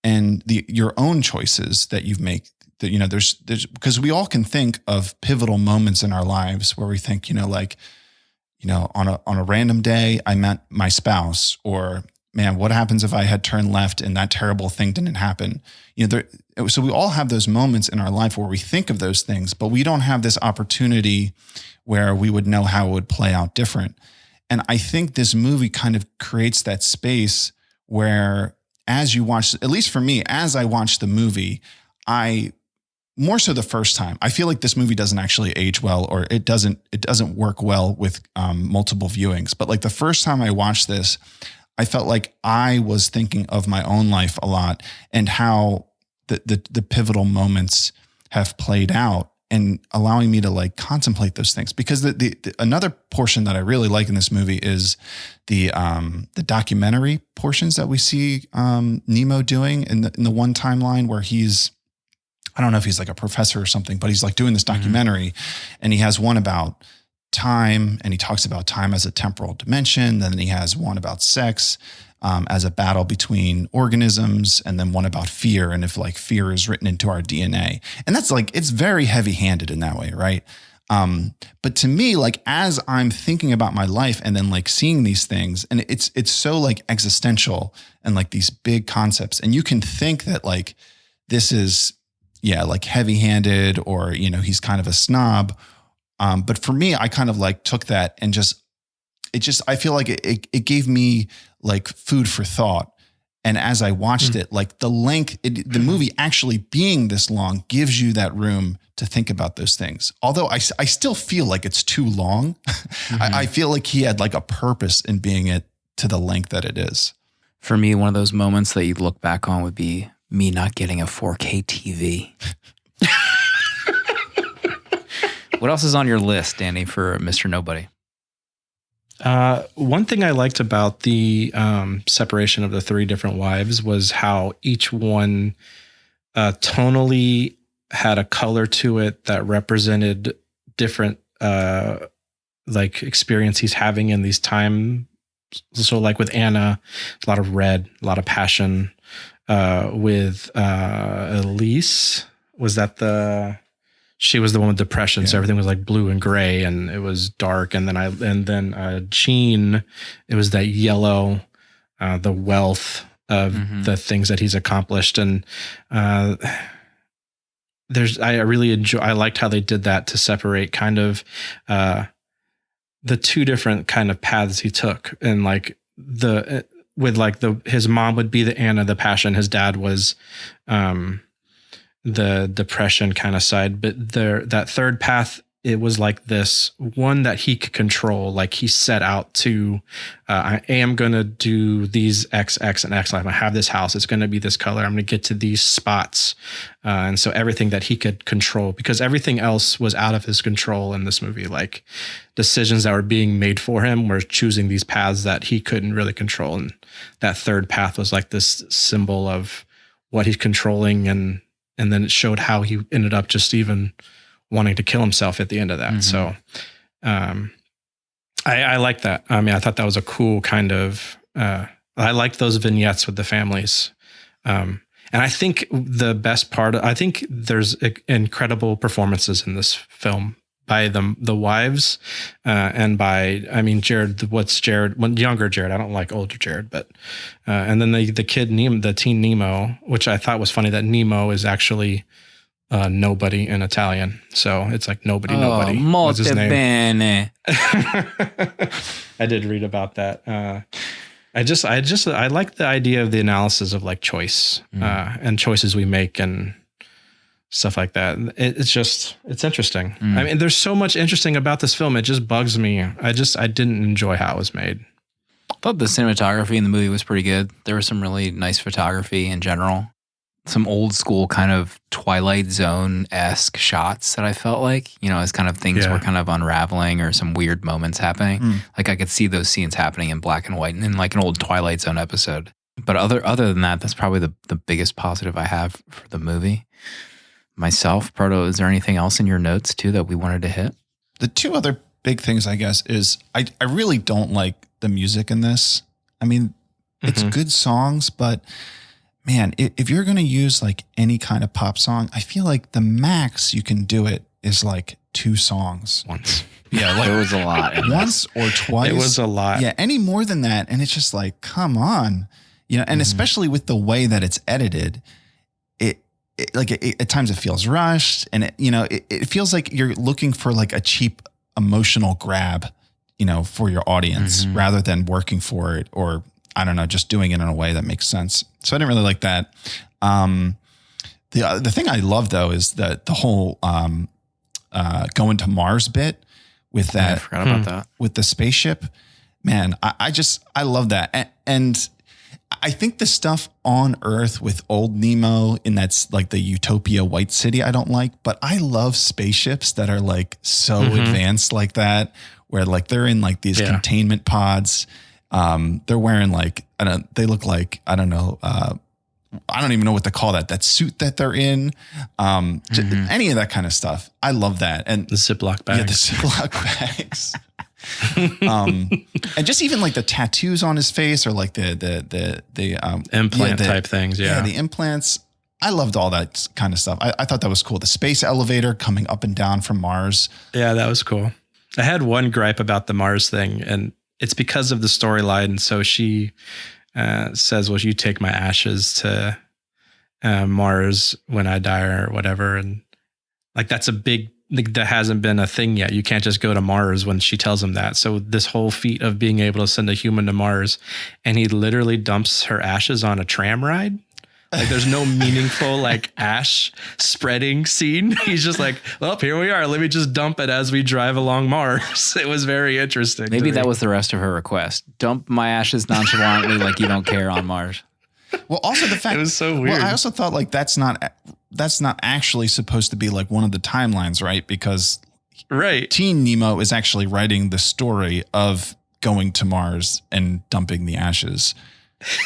and your own choices that you've made. That, you know, there's because we all can think of pivotal moments in our lives where we think, you know, like, you know, on a random day I met my spouse, or man, what happens if I had turned left and that terrible thing didn't happen? You know, so we all have those moments in our life where we think of those things, but we don't have this opportunity where we would know how it would play out different. And I think this movie kind of creates that space where, as you watch, at least for me, as I watch the movie, more so the first time, I feel like this movie doesn't actually age well, or it doesn't work well with multiple viewings. But like the first time I watched this, I felt like I was thinking of my own life a lot and how the pivotal moments have played out, and allowing me to like contemplate those things. Because the another portion that I really like in this movie is the documentary portions that we see Nemo doing in the one timeline where he's, I don't know if he's like a professor or something, but he's like doing this documentary, and he has one about time, and he talks about time as a temporal dimension. Then he has one about sex as a battle between organisms, and then one about fear, and if like fear is written into our DNA. And that's like, it's very heavy-handed in that way, right? But to me, like, as I'm thinking about my life and then like seeing these things, and it's so like existential and like these big concepts, and you can think that like this is, yeah, like heavy-handed, or, you know, he's kind of a snob. But for me, I kind of like took that and I feel like it gave me like food for thought. And as I watched it, like the movie actually being this long gives you that room to think about those things. Although I still feel like it's too long. I feel like he had like a purpose in being it to the length that it is. For me, one of those moments that you look back on would be me not getting a 4K TV. What else is on your list, Danny, for Mr. Nobody? One thing I liked about the separation of the 3 different wives was how each one tonally had a color to it that represented different like experience he's having in these time So like with Anna, a lot of red, a lot of passion. With Elise, she was the one with depression. So everything was like blue and gray and it was dark. And then Jean, it was that yellow, the wealth of the things that he's accomplished. And I liked how they did that to separate kind of the two different kind of paths he took. And like his mom would be the Anna, the passion. His dad was the depression kind of side. But that third path, it was like this one that he could control. Like he set out to, I am going to do these X, X, and X. Like I have this house. It's going to be this color. I'm going to get to these spots. And so everything that he could control, because everything else was out of his control in this movie. Like decisions that were being made for him were choosing these paths that he couldn't really control. And that third path was like this symbol of what he's controlling. And then it showed how he ended up just even wanting to kill himself at the end of that. So I like that. I mean, I thought that was a cool kind of, I liked those vignettes with the families. And I think the best part, I think there's incredible performances in this film by the wives and by, I mean, younger Jared, I don't like older Jared, but, and then the kid, the teen Nemo, which I thought was funny that Nemo is actually nobody in Italian. So it's like nobody. What's his name? Bene. I did read about that. I like the idea of the analysis of like choice and choices we make and stuff like that. It's interesting. I mean, there's so much interesting about this film. It just bugs me. I didn't enjoy how it was made. I thought the cinematography in the movie was pretty good. There was some really nice photography in general. Some old school kind of Twilight Zone-esque shots that I felt like, as kind of things were kind of unraveling or some weird moments happening. Like I could see those scenes happening in black and white and in like an old Twilight Zone episode. But other than that, that's probably the biggest positive I have for the movie. Myself, Proto, is there anything else in your notes too that we wanted to hit? The two other big things, I guess, is I really don't like the music in this. I mean, it's good songs, but man, if you're going to use like any kind of pop song, I feel like the max you can do it is like 2 songs. Once. Yeah, like it was a lot. Once or twice. It was a lot. Yeah, any more than that. And it's just like, come on. And especially with the way that it's edited, at times it feels rushed and it feels like you're looking for like a cheap emotional grab, for your audience rather than working for it or I don't know, just doing it in a way that makes sense. So I didn't really like that. The thing I love though is the whole going to Mars bit with that. I forgot about that. With the spaceship. Man, I love that. And I think the stuff on Earth with old Nemo in that's like the Utopia White City I don't like, but I love spaceships that are like so advanced like that, where like they're in like these containment pods. They're wearing like, they look like, I don't know, I don't even know what to call that suit that they're in. Any of that kind of stuff. I love that. And the Ziploc bags. Yeah, the Ziploc bags. And just even like the tattoos on his face or like the implant type things. Yeah. The implants. I loved all that kind of stuff. I thought that was cool. The space elevator coming up and down from Mars. Yeah, that was cool. I had one gripe about the Mars thing, and it's because of the storyline. So she says, well, you take my ashes to Mars when I die or whatever. And like, that's a big, that hasn't been a thing yet. You can't just go to Mars when she tells him that. So this whole feat of being able to send a human to Mars, and he literally dumps her ashes on a tram ride. Like there's no meaningful like ash spreading scene. He's just like, well, here we are. Let me just dump it as we drive along Mars. It was very interesting. Maybe that was the rest of her request. Dump my ashes nonchalantly like you don't care on Mars. Well, also the fact it was so weird. Well, I also thought like that's not actually supposed to be like one of the timelines, right? Because Teen Nemo is actually writing the story of going to Mars and dumping the ashes.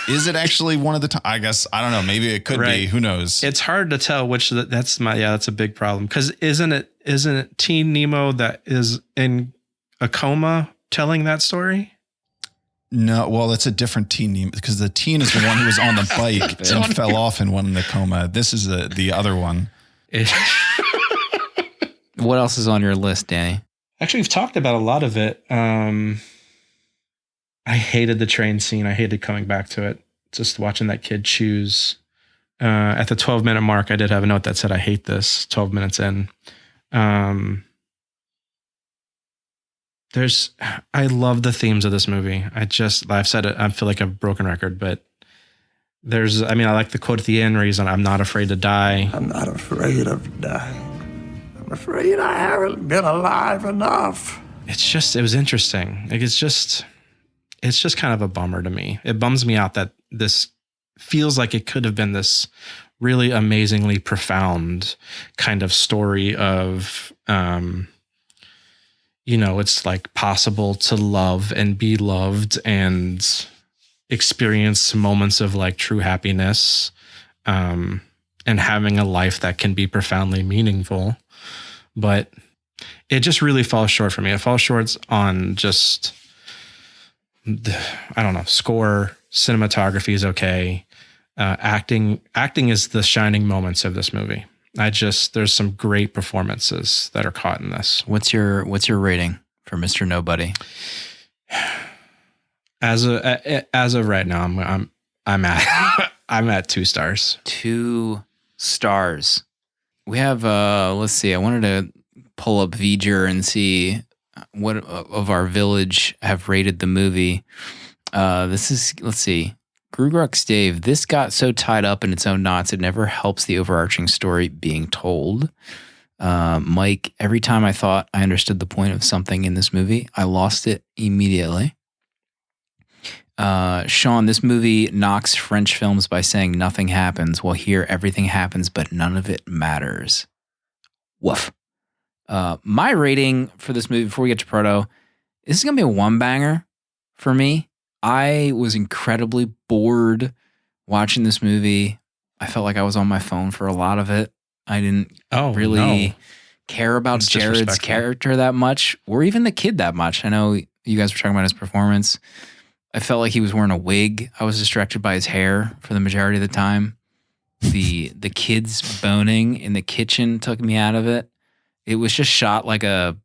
Is it actually one of the I guess, I don't know. Maybe it could be. Who knows? It's hard to tell which that's a big problem. Because isn't it Teen Nemo that is in a coma telling that story? No, well, it's a different teen name because the teen is the one who was on the bike and fell off and went in the coma. This is the other one. What else is on your list, Danny? Actually, we've talked about a lot of it. I hated the train scene. I hated coming back to it. Just watching that kid choose. At the 12-minute mark, I did have a note that said, I hate this, 12 minutes in. I love the themes of this movie. I've said it, I feel like a broken record, but I like the quote at the end where he's on, I'm not afraid to die. I'm not afraid of dying. I'm afraid I haven't been alive enough. It was interesting. Like, it's just kind of a bummer to me. It bums me out that this feels like it could have been this really amazingly profound kind of story of, it's like possible to love and be loved and experience moments of like true happiness, and having a life that can be profoundly meaningful. But it just really falls short for me. It falls short on just, score, cinematography is okay. Acting is the shining moments of this movie. There's some great performances that are caught in this. What's your rating for Mr. Nobody? As of right now, I'm at 2 stars. 2 stars. We have let's see. I wanted to pull up V'ger and see what of our village have rated the movie. Let's see. Grugrux Dave, this got so tied up in its own knots, it never helps the overarching story being told. Mike, every time I thought I understood the point of something in this movie, I lost it immediately. Sean, this movie knocks French films by saying nothing happens, while here everything happens, but none of it matters. Woof. My rating for this movie, before we get to Proto, this is going to be a 1-banger for me. I was incredibly bored watching this movie. I felt like I was on my phone for a lot of it. I didn't really care about Jared's character that much, or even the kid that much. I know you guys were talking about his performance. I felt like he was wearing a wig. I was distracted by his hair for the majority of the time. The kids boning in the kitchen took me out of it. It was just shot like an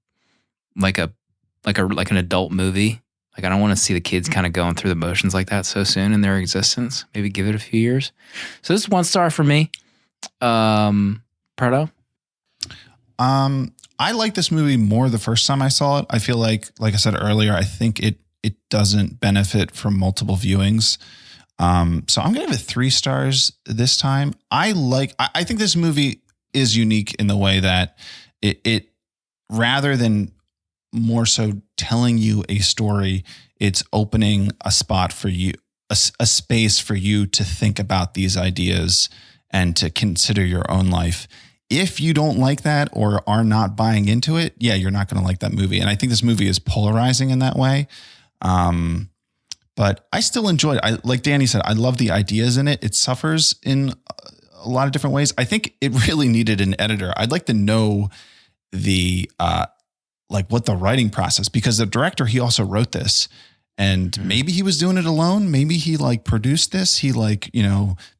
adult movie. Like, I don't want to see the kids kind of going through the motions like that so soon in their existence. Maybe give it a few years. So this is 1 star for me. Pardo? I like this movie more the first time I saw it. I feel like I said earlier, I think it doesn't benefit from multiple viewings. So I'm going to give it 3 stars this time. I think this movie is unique in the way that it rather than more so telling you a story, it's opening a spot for you, a space for you to think about these ideas and to consider your own life. If you don't like that or are not buying into it, yeah, you're not going to like that movie. And I think this movie is polarizing in that way. But I still enjoyed it. Like Danny said, I love the ideas in it. It suffers in a lot of different ways. I think it really needed an editor. I'd like to know what the writing process, because the director, he also wrote this, and maybe he was doing it alone. Maybe he produced this. He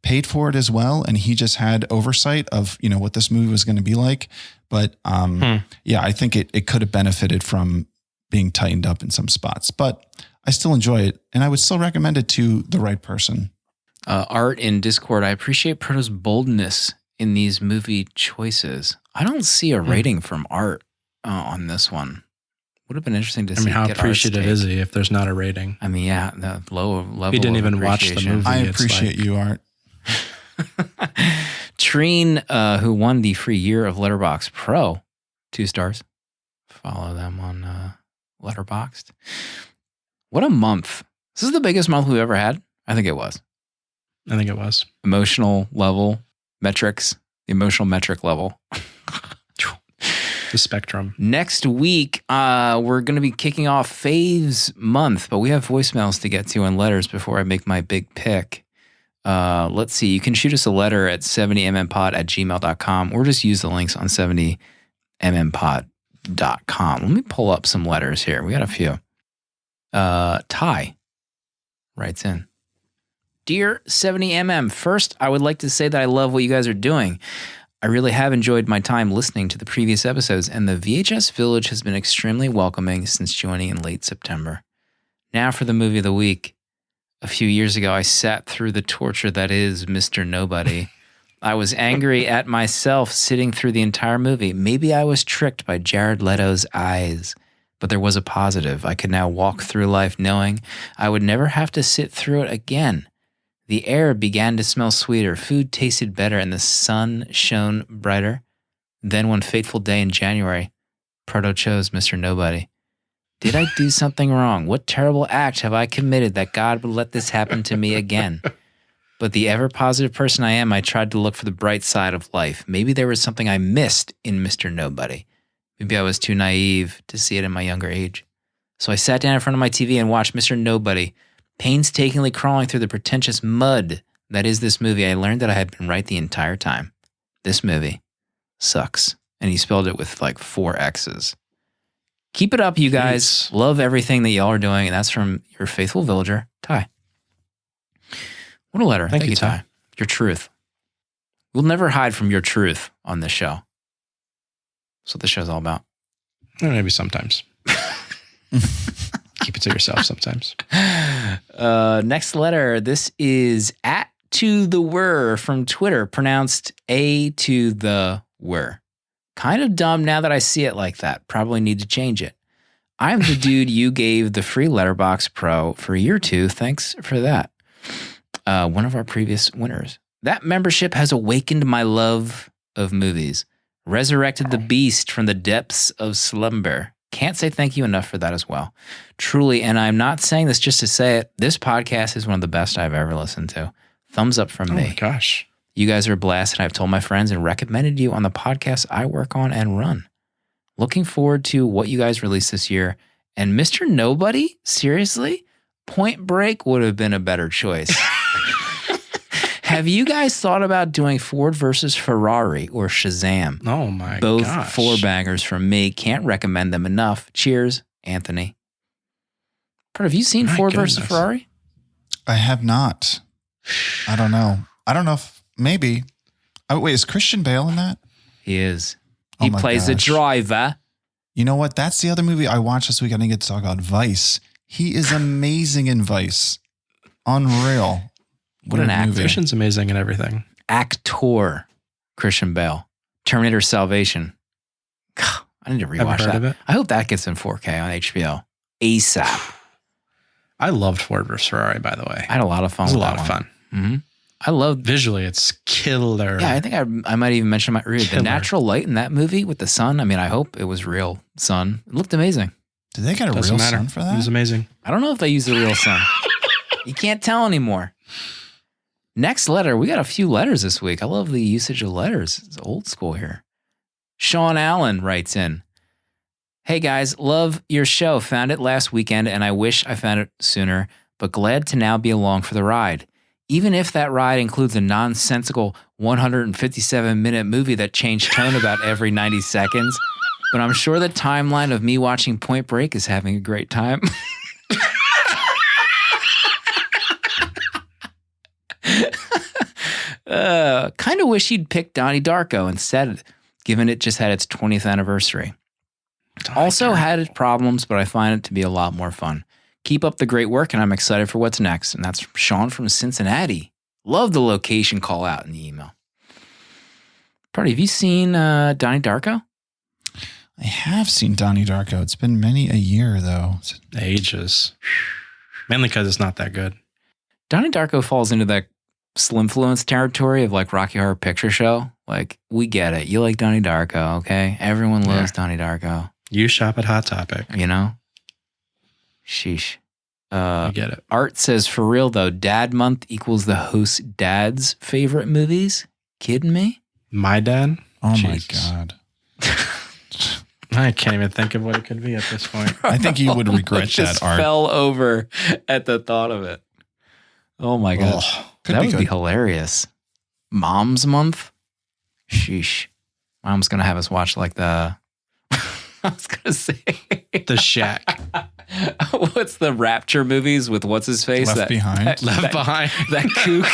paid for it as well. And he just had oversight of, what this movie was going to be like. But yeah, I think it could have benefited from being tightened up in some spots, but I still enjoy it. And I would still recommend it to the right person. Art in Discord, I appreciate Proto's boldness in these movie choices. I don't see a rating from Art on this one. Would have been interesting to see. How appreciative is he if there's not a rating? Yeah, the low level. He didn't even watch the movie. I appreciate you, Art. Treen, who won the free year of Letterboxd Pro, 2 stars. Follow them on Letterboxd. What a month! This is the biggest month we've ever had. I think it was. Emotional level metrics, the emotional metric level. The spectrum. Next week, we're going to be kicking off Faves month, but we have voicemails to get to and letters before I make my big pick. Let's see. You can shoot us a letter at 70mmpod@gmail.com or just use the links on 70mmpod.com. Let me pull up some letters here. We got a few. Ty, writes in. Dear 70mm, first, I would like to say that I love what you guys are doing. I really have enjoyed my time listening to the previous episodes, and the VHS Village has been extremely welcoming since joining in late September. Now for the movie of the week. A few years ago, I sat through the torture that is Mr. Nobody. I was angry at myself sitting through the entire movie. Maybe I was tricked by Jared Leto's eyes, but there was a positive. I could now walk through life knowing I would never have to sit through it again. The air began to smell sweeter, food tasted better, and the sun shone brighter. Then one fateful day in January, Proto chose Mr. Nobody. Did I do something wrong? What terrible act have I committed that God would let this happen to me again? But the ever-positive person I am, I tried to look for the bright side of life. Maybe there was something I missed in Mr. Nobody. Maybe I was too naive to see it in my younger age. So I sat down in front of my TV and watched Mr. Nobody, painstakingly crawling through the pretentious mud that is this movie. I learned that I had been right the entire time. This movie sucks. And he spelled it with like 4 X's. Keep it up, you guys. Jeez. Love everything that y'all are doing. And that's from your faithful villager, Ty. What a letter. Thank you, Ty. Your truth. We'll never hide from your truth on this show. That's what the show's all about. Maybe sometimes. Keep it to yourself sometimes. Next letter. This is @to_the_were from Twitter, pronounced A_to_the_were. Kind of dumb now that I see it like that. Probably need to change it. I'm the dude you gave the free Letterbox Pro for a year or two. Thanks for that. One of our previous winners. That membership has awakened my love of movies, resurrected the beast from the depths of slumber. Can't say thank you enough for that as well. Truly, and I'm not saying this just to say it, this podcast is one of the best I've ever listened to. Thumbs up from me. Oh my gosh. You guys are blessed, and I've told my friends and recommended you on the podcast I work on and run. Looking forward to what you guys release this year. And Mr. Nobody, seriously? Point Break would have been a better choice. Have you guys thought about doing Ford versus Ferrari or Shazam? Oh my Both gosh. 4 bangers from me. Can't recommend them enough. Cheers, Anthony. But have you seen My Ford versus goodness. Ferrari? I have not. I don't know. I don't know if maybe. Oh, wait, is Christian Bale in that? He is. Oh He my plays the gosh. driver. You know what? That's the other movie I watched this week. I didn't get to talk about Vice. He is amazing in Vice. Unreal. What an actor. Christian's amazing and everything. Actor Christian Bale. Terminator Salvation. I need to Haven't rewatch heard that. of it. I hope that gets in 4K on HBO. ASAP. I loved Ford vs. Ferrari, by the way. I had a lot of fun It was a with lot that of one. fun. Mm-hmm. I loved. Visually, it's killer. Yeah, I think I might even mention my review. The Killer. natural light in that movie with the sun. I mean, I hope it was real sun. It looked amazing. Did they get a Doesn't real matter. sun for It that? was amazing. I don't know if they used the real sun. You can't tell anymore. Next letter. We got a few letters this week. I love the usage of letters. It's old school here. Sean Allen writes in. Hey guys, love your show. Found it last weekend and I wish I found it sooner, but glad to now be along for the ride. Even if that ride includes a nonsensical 157-minute movie that changed tone about every 90 seconds. But I'm sure the timeline of me watching Point Break is having a great time. Kind of wish you'd picked Donnie Darko instead, given it just had its 20th anniversary. Also had its problems, but I find it to be a lot more fun. Keep up the great work, and I'm excited for what's next. And that's Sean from Cincinnati. Love the location call out in the email. Party, have you seen Donnie Darko? I have seen Donnie Darko. It's been many a year, though. Ages. Mainly because it's not that good. Donnie Darko falls into that Slimfluence territory of like Rocky Horror Picture Show. Like, we get it. You like Donnie Darko, okay? Everyone loves Donnie Darko. You shop at Hot Topic. You know? Sheesh. I get it. Art says, for real though, Dad Month equals the host's dad's favorite movies? Kidding me? My dad? Oh Jesus. my God. I can't even think of what it could be at this point. I think you would regret Just that, Art. fell over at the thought of it. Oh my God. Oh, could That be would good. be hilarious. Mom's Month? Sheesh. Mom's going to have us watch like the... I was going to say... The Shack. What's the Rapture movies with what's his face? Left Behind. Left Behind. That kook.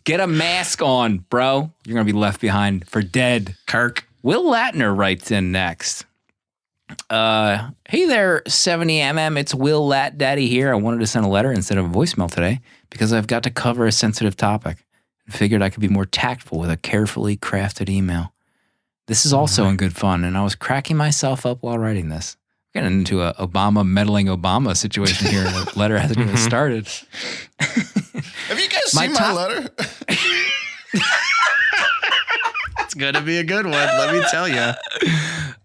Get a mask on, bro. You're going to be left behind for dead. Kirk. Will Latner writes in next. Hey there, 70mm. It's Will Lat Daddy here. I wanted to send a letter instead of a voicemail today because I've got to cover a sensitive topic and figured I could be more tactful with a carefully crafted email. This is also in good fun, and I was cracking myself up while writing this. We're getting into a Obama meddling Obama situation here. The letter hasn't even started. Have you guys seen my letter? It's going to be a good one, let me tell you.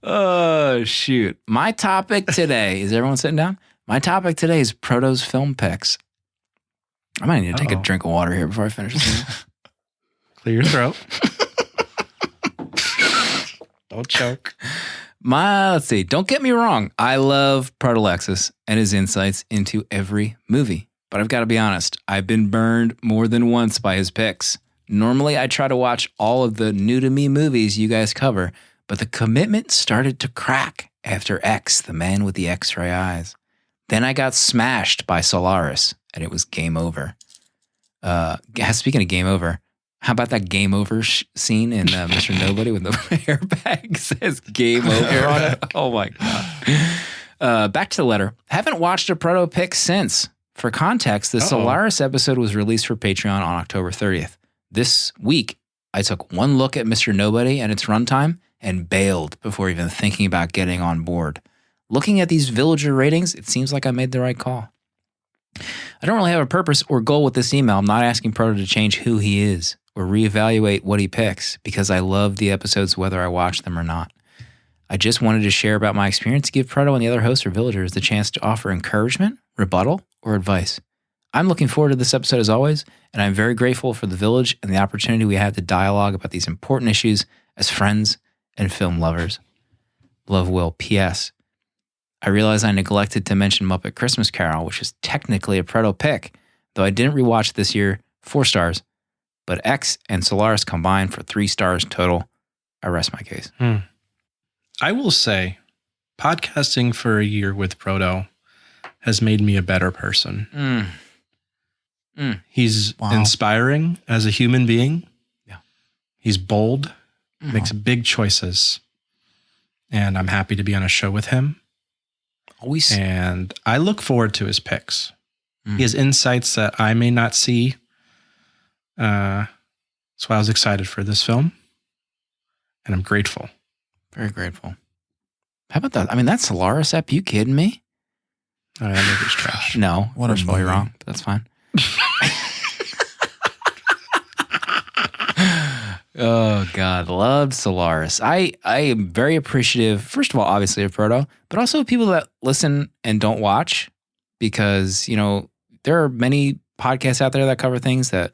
Oh, shoot. My topic today, is everyone sitting down? My topic today is Proto's film picks. I might need to take a drink of water here before I finish this. Clear your throat. Don't choke. Let's see. Don't get me wrong. I love Protolexis and his insights into every movie. But I've got to be honest. I've been burned more than once by his picks. Normally, I try to watch all of the new to me movies you guys cover, but the commitment started to crack after X, the man with the X-ray eyes. Then I got smashed by Solaris, and it was game over. Speaking of game over, how about that game over scene in Mr. Nobody with the airbag says game over on it? Oh my God. Back to the letter. Haven't watched a Proto pick since. For context, the Solaris episode was released for Patreon on October 30th. This week, I took one look at Mr. Nobody and its runtime and bailed before even thinking about getting on board. Looking at these villager ratings, it seems like I made the right call. I don't really have a purpose or goal with this email. I'm not asking Proto to change who he is or reevaluate what he picks because I love the episodes whether I watch them or not. I just wanted to share about my experience to give Proto and the other hosts or villagers the chance to offer encouragement, rebuttal, or advice. I'm looking forward to this episode as always, and I'm very grateful for the village and the opportunity we had to dialogue about these important issues as friends and film lovers. Love, Will. P.S. I realize I neglected to mention Muppet Christmas Carol, which is technically a Proto pick, though I didn't rewatch this year, 4 stars, but X and Solaris combined for 3 stars total. I rest my case. I will say, podcasting for a year with Proto has made me a better person. He's inspiring as a human being. Yeah. He's bold, makes big choices. And I'm happy to be on a show with him. Always. And I look forward to his picks. He has insights that I may not see. So I was excited for this film. And I'm grateful. Very grateful. How about that? I mean, that Solaris ep, you kidding me? Oh, that movie's trash. No. What a first of all, you're movie. wrong, but that's fine. Oh, God. Loved Solaris. I am very appreciative, first of all, obviously, of Proto, but also of people that listen and don't watch because, you know, there are many podcasts out there that cover things that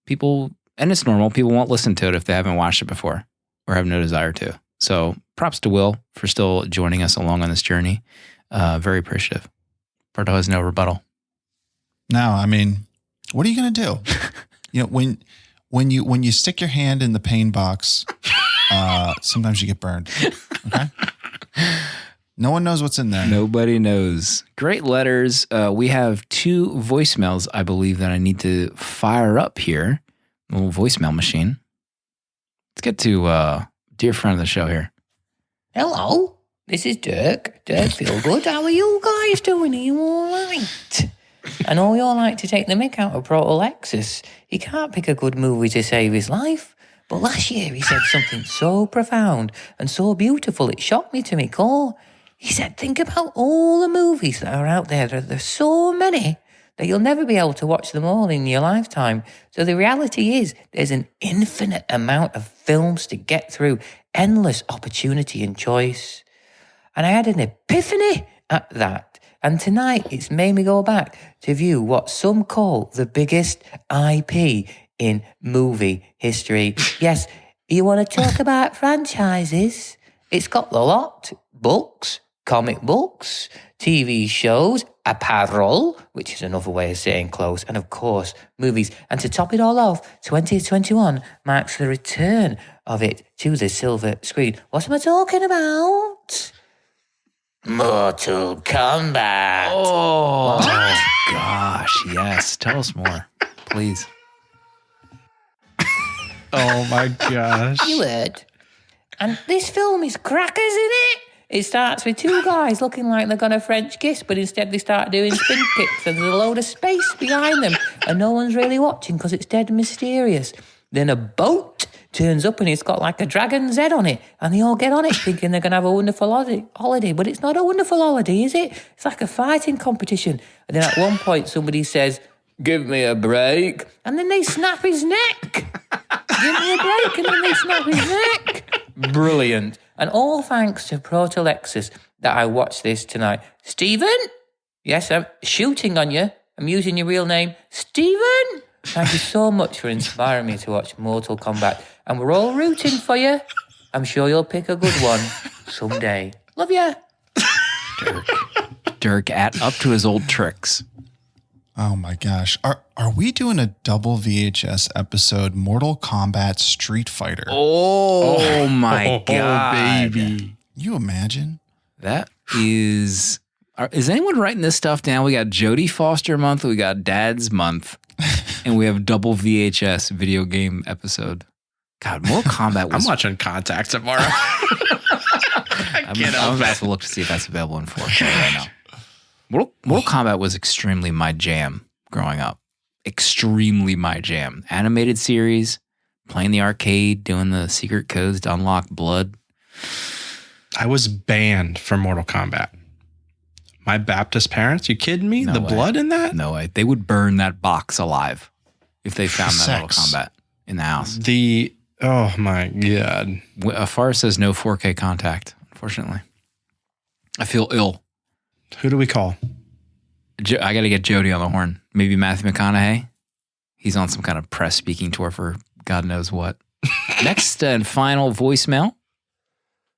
people, and it's normal, people won't listen to it if they haven't watched it before or have no desire to. So props to Will for still joining us along on this journey. Very appreciative. Proto has no rebuttal. No, I mean, what are you going to do? You know, when you stick your hand in the pain box, sometimes you get burned. Okay. No one knows what's in there. Nobody knows. Great letters. We have 2 voicemails, I believe, that I need to fire up here. A little voicemail machine. Let's get to dear friend of the show here. Hello, this is Dirk. Dirk Feelgood. How are you guys doing? Are you all right? I know you all like to take the mick out of Protolexis. He can't pick a good movie to save his life. But last year he said something so profound and so beautiful it shocked me to my core. He said, think about all the movies that are out there. There's so many that you'll never be able to watch them all in your lifetime. So the reality is there's an infinite amount of films to get through, endless opportunity and choice. And I had an epiphany at that. And tonight it's made me go back to view what some call the biggest IP in movie history. Yes, you want to talk about franchises? It's got the lot. Books, comic books, TV shows, apparel, which is another way of saying clothes, and of course, movies. And to top it all off, 2021 marks the return of it to the silver screen. What am I talking about? Mortal Kombat. Oh, gosh. Yes. Tell us more, please. Oh my gosh. You heard? And this film is crackers, isn't it? It starts with two guys looking like they're gonna French kiss, but instead they start doing spin kicks and there's a load of space behind them and no one's really watching because it's dead mysterious. Then a boat turns up and it's got like a dragon's head on it and they all get on it thinking they're gonna have a wonderful holiday, but it's not a wonderful holiday, is it? It's like a fighting competition. And then at one point somebody says, "Give me a break," and then they snap his neck. Give me a break, and then they snap his neck. Brilliant. And all thanks to Protolexis that I watched this tonight. Stephen? Yes, I'm shooting on you. I'm using your real name. Stephen? Thank you so much for inspiring me to watch Mortal Kombat. And we're all rooting for you. I'm sure you'll pick a good one someday. Love ya. Dirk up to his old tricks. Oh my gosh. Are we doing a double VHS episode, Mortal Kombat Street Fighter? Oh my God. Baby. You imagine? That is anyone writing this stuff down? We got Jodie Foster month, we got Dad's month, and we have double VHS video game episode. God, Mortal Kombat was... I'm watching Contact tomorrow. I'm about to look to see if that's available in 4K right now. Mortal Kombat was extremely my jam growing up. Extremely my jam. Animated series, playing the arcade, doing the secret codes to unlock blood. I was banned from Mortal Kombat. My Baptist parents, you kidding me? No the way. blood in that? No way. They would burn that box alive if they found that Mortal Sex. Kombat in the house. Oh my God. Afar says no 4K contact, unfortunately. I feel ill. Who do we call? I got to get Jody on the horn. Maybe Matthew McConaughey. He's on some kind of press speaking tour for God knows what. Next and final voicemail.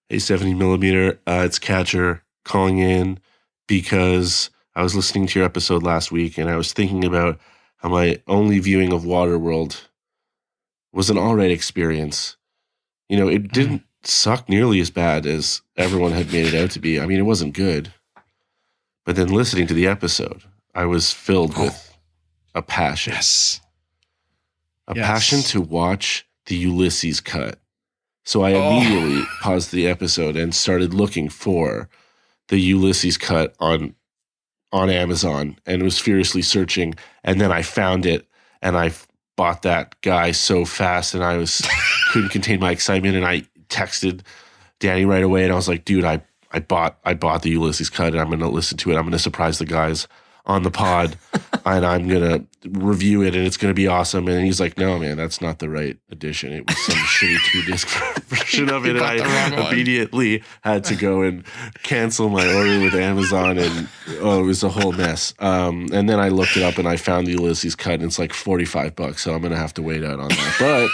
Hey, 70 millimeter. It's Catcher calling in because I was listening to your episode last week and I was thinking about how my only viewing of Waterworld was an all right experience. You know, it didn't suck nearly as bad as everyone had made it out to be. I mean, it wasn't good. But then listening to the episode, I was filled with a passion. Yes. A passion to watch the Ulysses cut. So I immediately paused the episode and started looking for the Ulysses cut on Amazon and was furiously searching. And then I found it and I bought that guy so fast and I couldn't contain my excitement. And I texted Danny right away and I was like, dude, I bought the Ulysses cut and I'm going to listen to it. I'm going to surprise the guys on the pod and I'm going to review it and it's going to be awesome. And he's like, no, man, that's not the right edition. It was some shitty 2-disc version of it. And I immediately had to go and cancel my order with Amazon and it was a whole mess. And then I looked it up and I found the Ulysses cut and it's like $45. So I'm going to have to wait out on that. But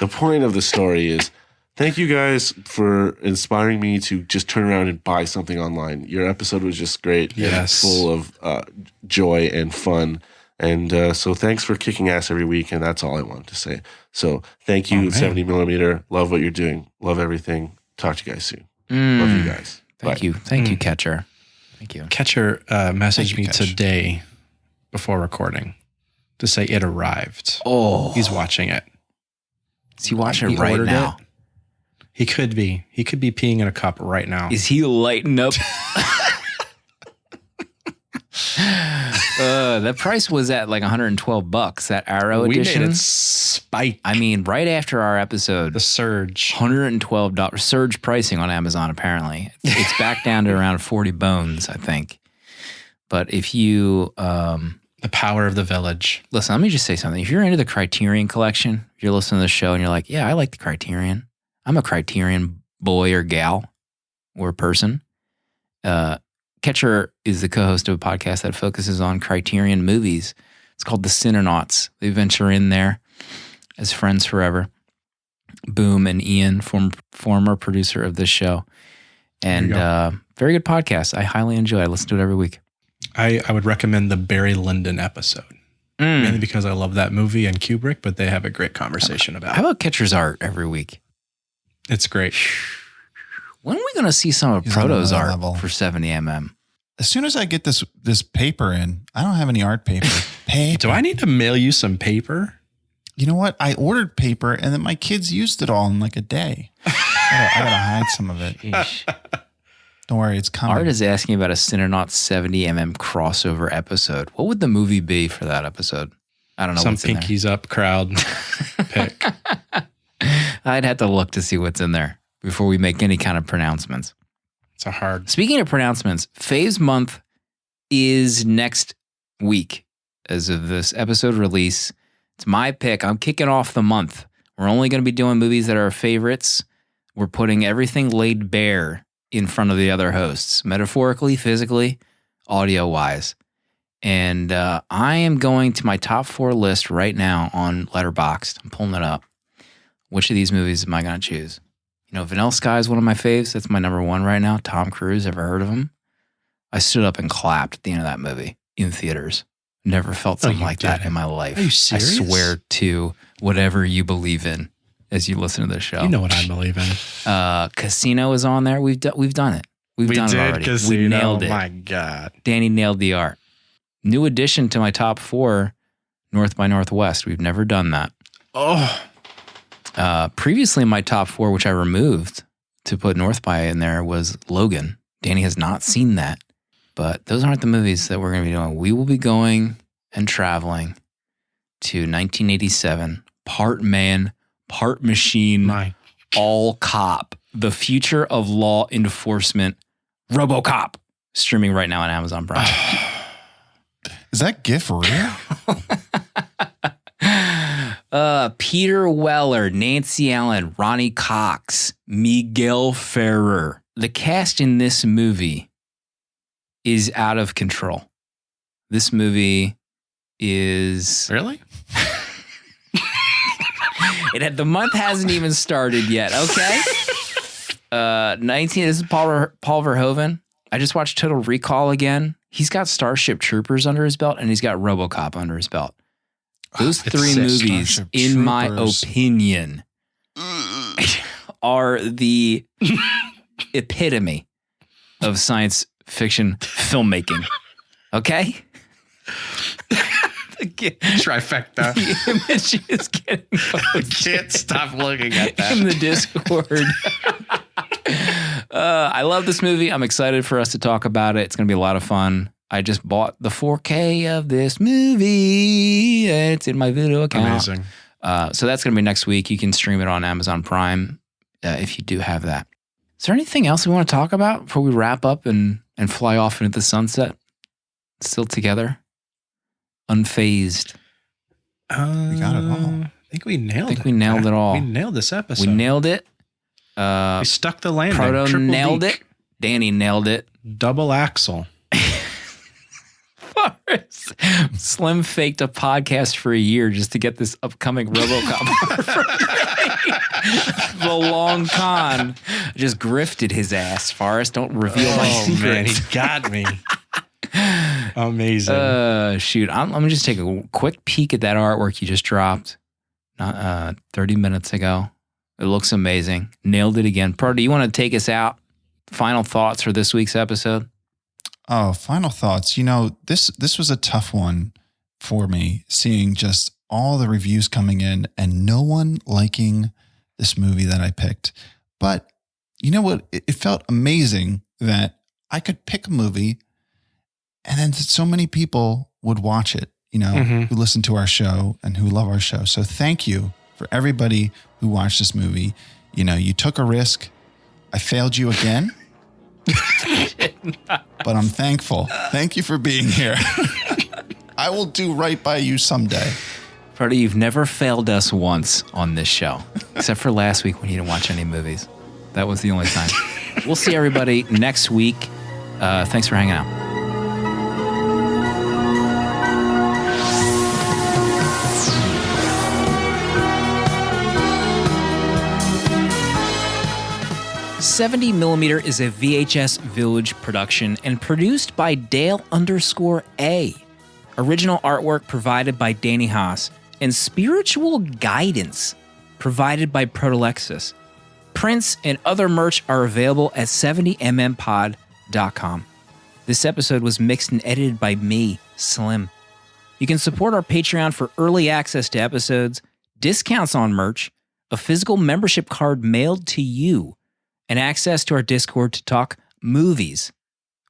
the point of the story is, thank you guys for inspiring me to just turn around and buy something online. Your episode was just great. Yes. And full of joy and fun. And so thanks for kicking ass every week. And that's all I wanted to say. So thank you, 70 millimeter. Love what you're doing. Love everything. Talk to you guys soon. Love you guys. Thank Bye. you. Thank you, Catcher. Thank you. Catcher messaged me Catch. today before recording to say it arrived. Oh, He's watching it. is he watching He it right ordered now? it. He could be. He could be peeing in a cup right now. Is he lighting up? The price was at like $112. That Arrow we edition. made it spike. I mean, right after our episode, The surge. $112 surge pricing on Amazon. Apparently, it's back down to around 40 bones, I think. But if you The power of the village. listen, let me just say something. If you're into the Criterion collection, if you're listening to the show and you're like, yeah, I like the Criterion. I'm a Criterion boy or gal or person. Catcher is the co-host of a podcast that focuses on Criterion movies. It's called The Cinernauts. They venture in there as friends forever. Boom and Ian, former producer of this show. And very good podcast. I highly enjoy it. I listen to it every week. I would recommend the Barry Lyndon episode. Mainly because I love that movie and Kubrick, but they have a great conversation about How it. about Catcher's art every week? It's great. When are we going to see some of He's on Proto's another art level. for 70mm? As soon as I get this paper in, I don't have any art paper. Do I need to mail you some paper? You know what? I ordered paper and then my kids used it all in like a day. I gotta hide some of it. Don't worry, it's coming. Art is asking about a Cinenaut 70mm crossover episode. What would the movie be for that episode? I don't know. Some what's in there. pinkies up crowd pick. I'd have to look to see what's in there before we make any kind of pronouncements. It's a hard. Speaking of pronouncements, Faves Month is next week as of this episode release. It's my pick. I'm kicking off the month. We're only going to be doing movies that are our favorites. We're putting everything laid bare in front of the other hosts, metaphorically, physically, audio-wise. And I am going to my top 4 list right now on Letterboxd. I'm pulling it up. Which of these movies am I going to choose? You know, Vanilla Sky is one of my faves. That's my number 1 right now. Tom Cruise, ever heard of him? I stood up and clapped at the end of that movie in theaters. Never felt something like that in my life. Are you serious? I swear to whatever you believe in as you listen to this show. You know what I believe in. Casino is on there. We've done it. We've done it already. Casino. We nailed it. Oh my God. Danny nailed the art. New addition to my top 4, North by Northwest. We've never done that. Oh. Previously, my top 4, which I removed to put North by in there, was Logan. Danny has not seen that. But those aren't the movies that we're going to be doing. We will be going and traveling to 1987, part man, part machine, all cop, the future of law enforcement, RoboCop, streaming right now on Amazon Prime. Is that GIF real? Peter Weller, Nancy Allen, Ronnie Cox, Miguel Ferrer. The cast in this movie is out of control. This movie is... Really? The month hasn't even started yet, okay? 19, this is Paul Verhoeven. I just watched Total Recall again. He's got Starship Troopers under his belt, and he's got RoboCop under his belt. Those 3 movies, Starship in my Troopers. opinion, are the epitome of science fiction filmmaking. Okay? Trifecta. The image is getting I can't stop looking at that. in the Discord. I love this movie. I'm excited for us to talk about it. It's going to be a lot of fun. I just bought the 4K of this movie. It's in my video account. Amazing. So that's going to be next week. You can stream it on Amazon Prime if you do have that. Is there anything else we want to talk about before we wrap up and fly off into the sunset? Still together? Unfazed. We got it all. I think we nailed it. We nailed it all. We nailed this episode. We nailed it. We stuck the landing. Proto Triple nailed deke. it. Danny nailed it. Double axle. Forrest. Slim faked a podcast for a year just to get this upcoming RoboCop. The long con. Just grifted his ass. Forrest, don't reveal my secrets. Man, he got me. Amazing. Shoot. Let me just take a quick peek at that artwork you just dropped 30 minutes ago. It looks amazing. Nailed it again. Pro, do you want to take us out? Final thoughts for this week's episode? Oh, final thoughts. You know, this was a tough one for me, seeing just all the reviews coming in and no one liking this movie that I picked. But you know what? It felt amazing that I could pick a movie and then so many people would watch it, you know, who listen to our show and who love our show. So thank you for everybody who watched this movie. You know, you took a risk. I failed you again. But I'm thankful. Thank you for being here. I will do right by you someday. Freddie, you've never failed us once on this show, except for last week when you didn't watch any movies. That was the only time. We'll see everybody next week. Thanks for hanging out. '70mm is a VHS Village production and produced by Dale_A. Original artwork provided by Danny Haas and spiritual guidance provided by Protolexis. Prints and other merch are available at 70mmpod.com. This episode was mixed and edited by me, Slim. You can support our Patreon for early access to episodes, discounts on merch, a physical membership card mailed to you, and access to our Discord to talk movies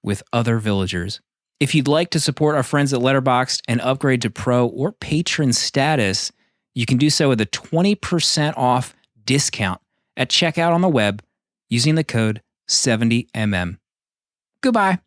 with other villagers. If you'd like to support our friends at Letterboxd and upgrade to pro or patron status, you can do so with a 20% off discount at checkout on the web using the code 70mm. Goodbye.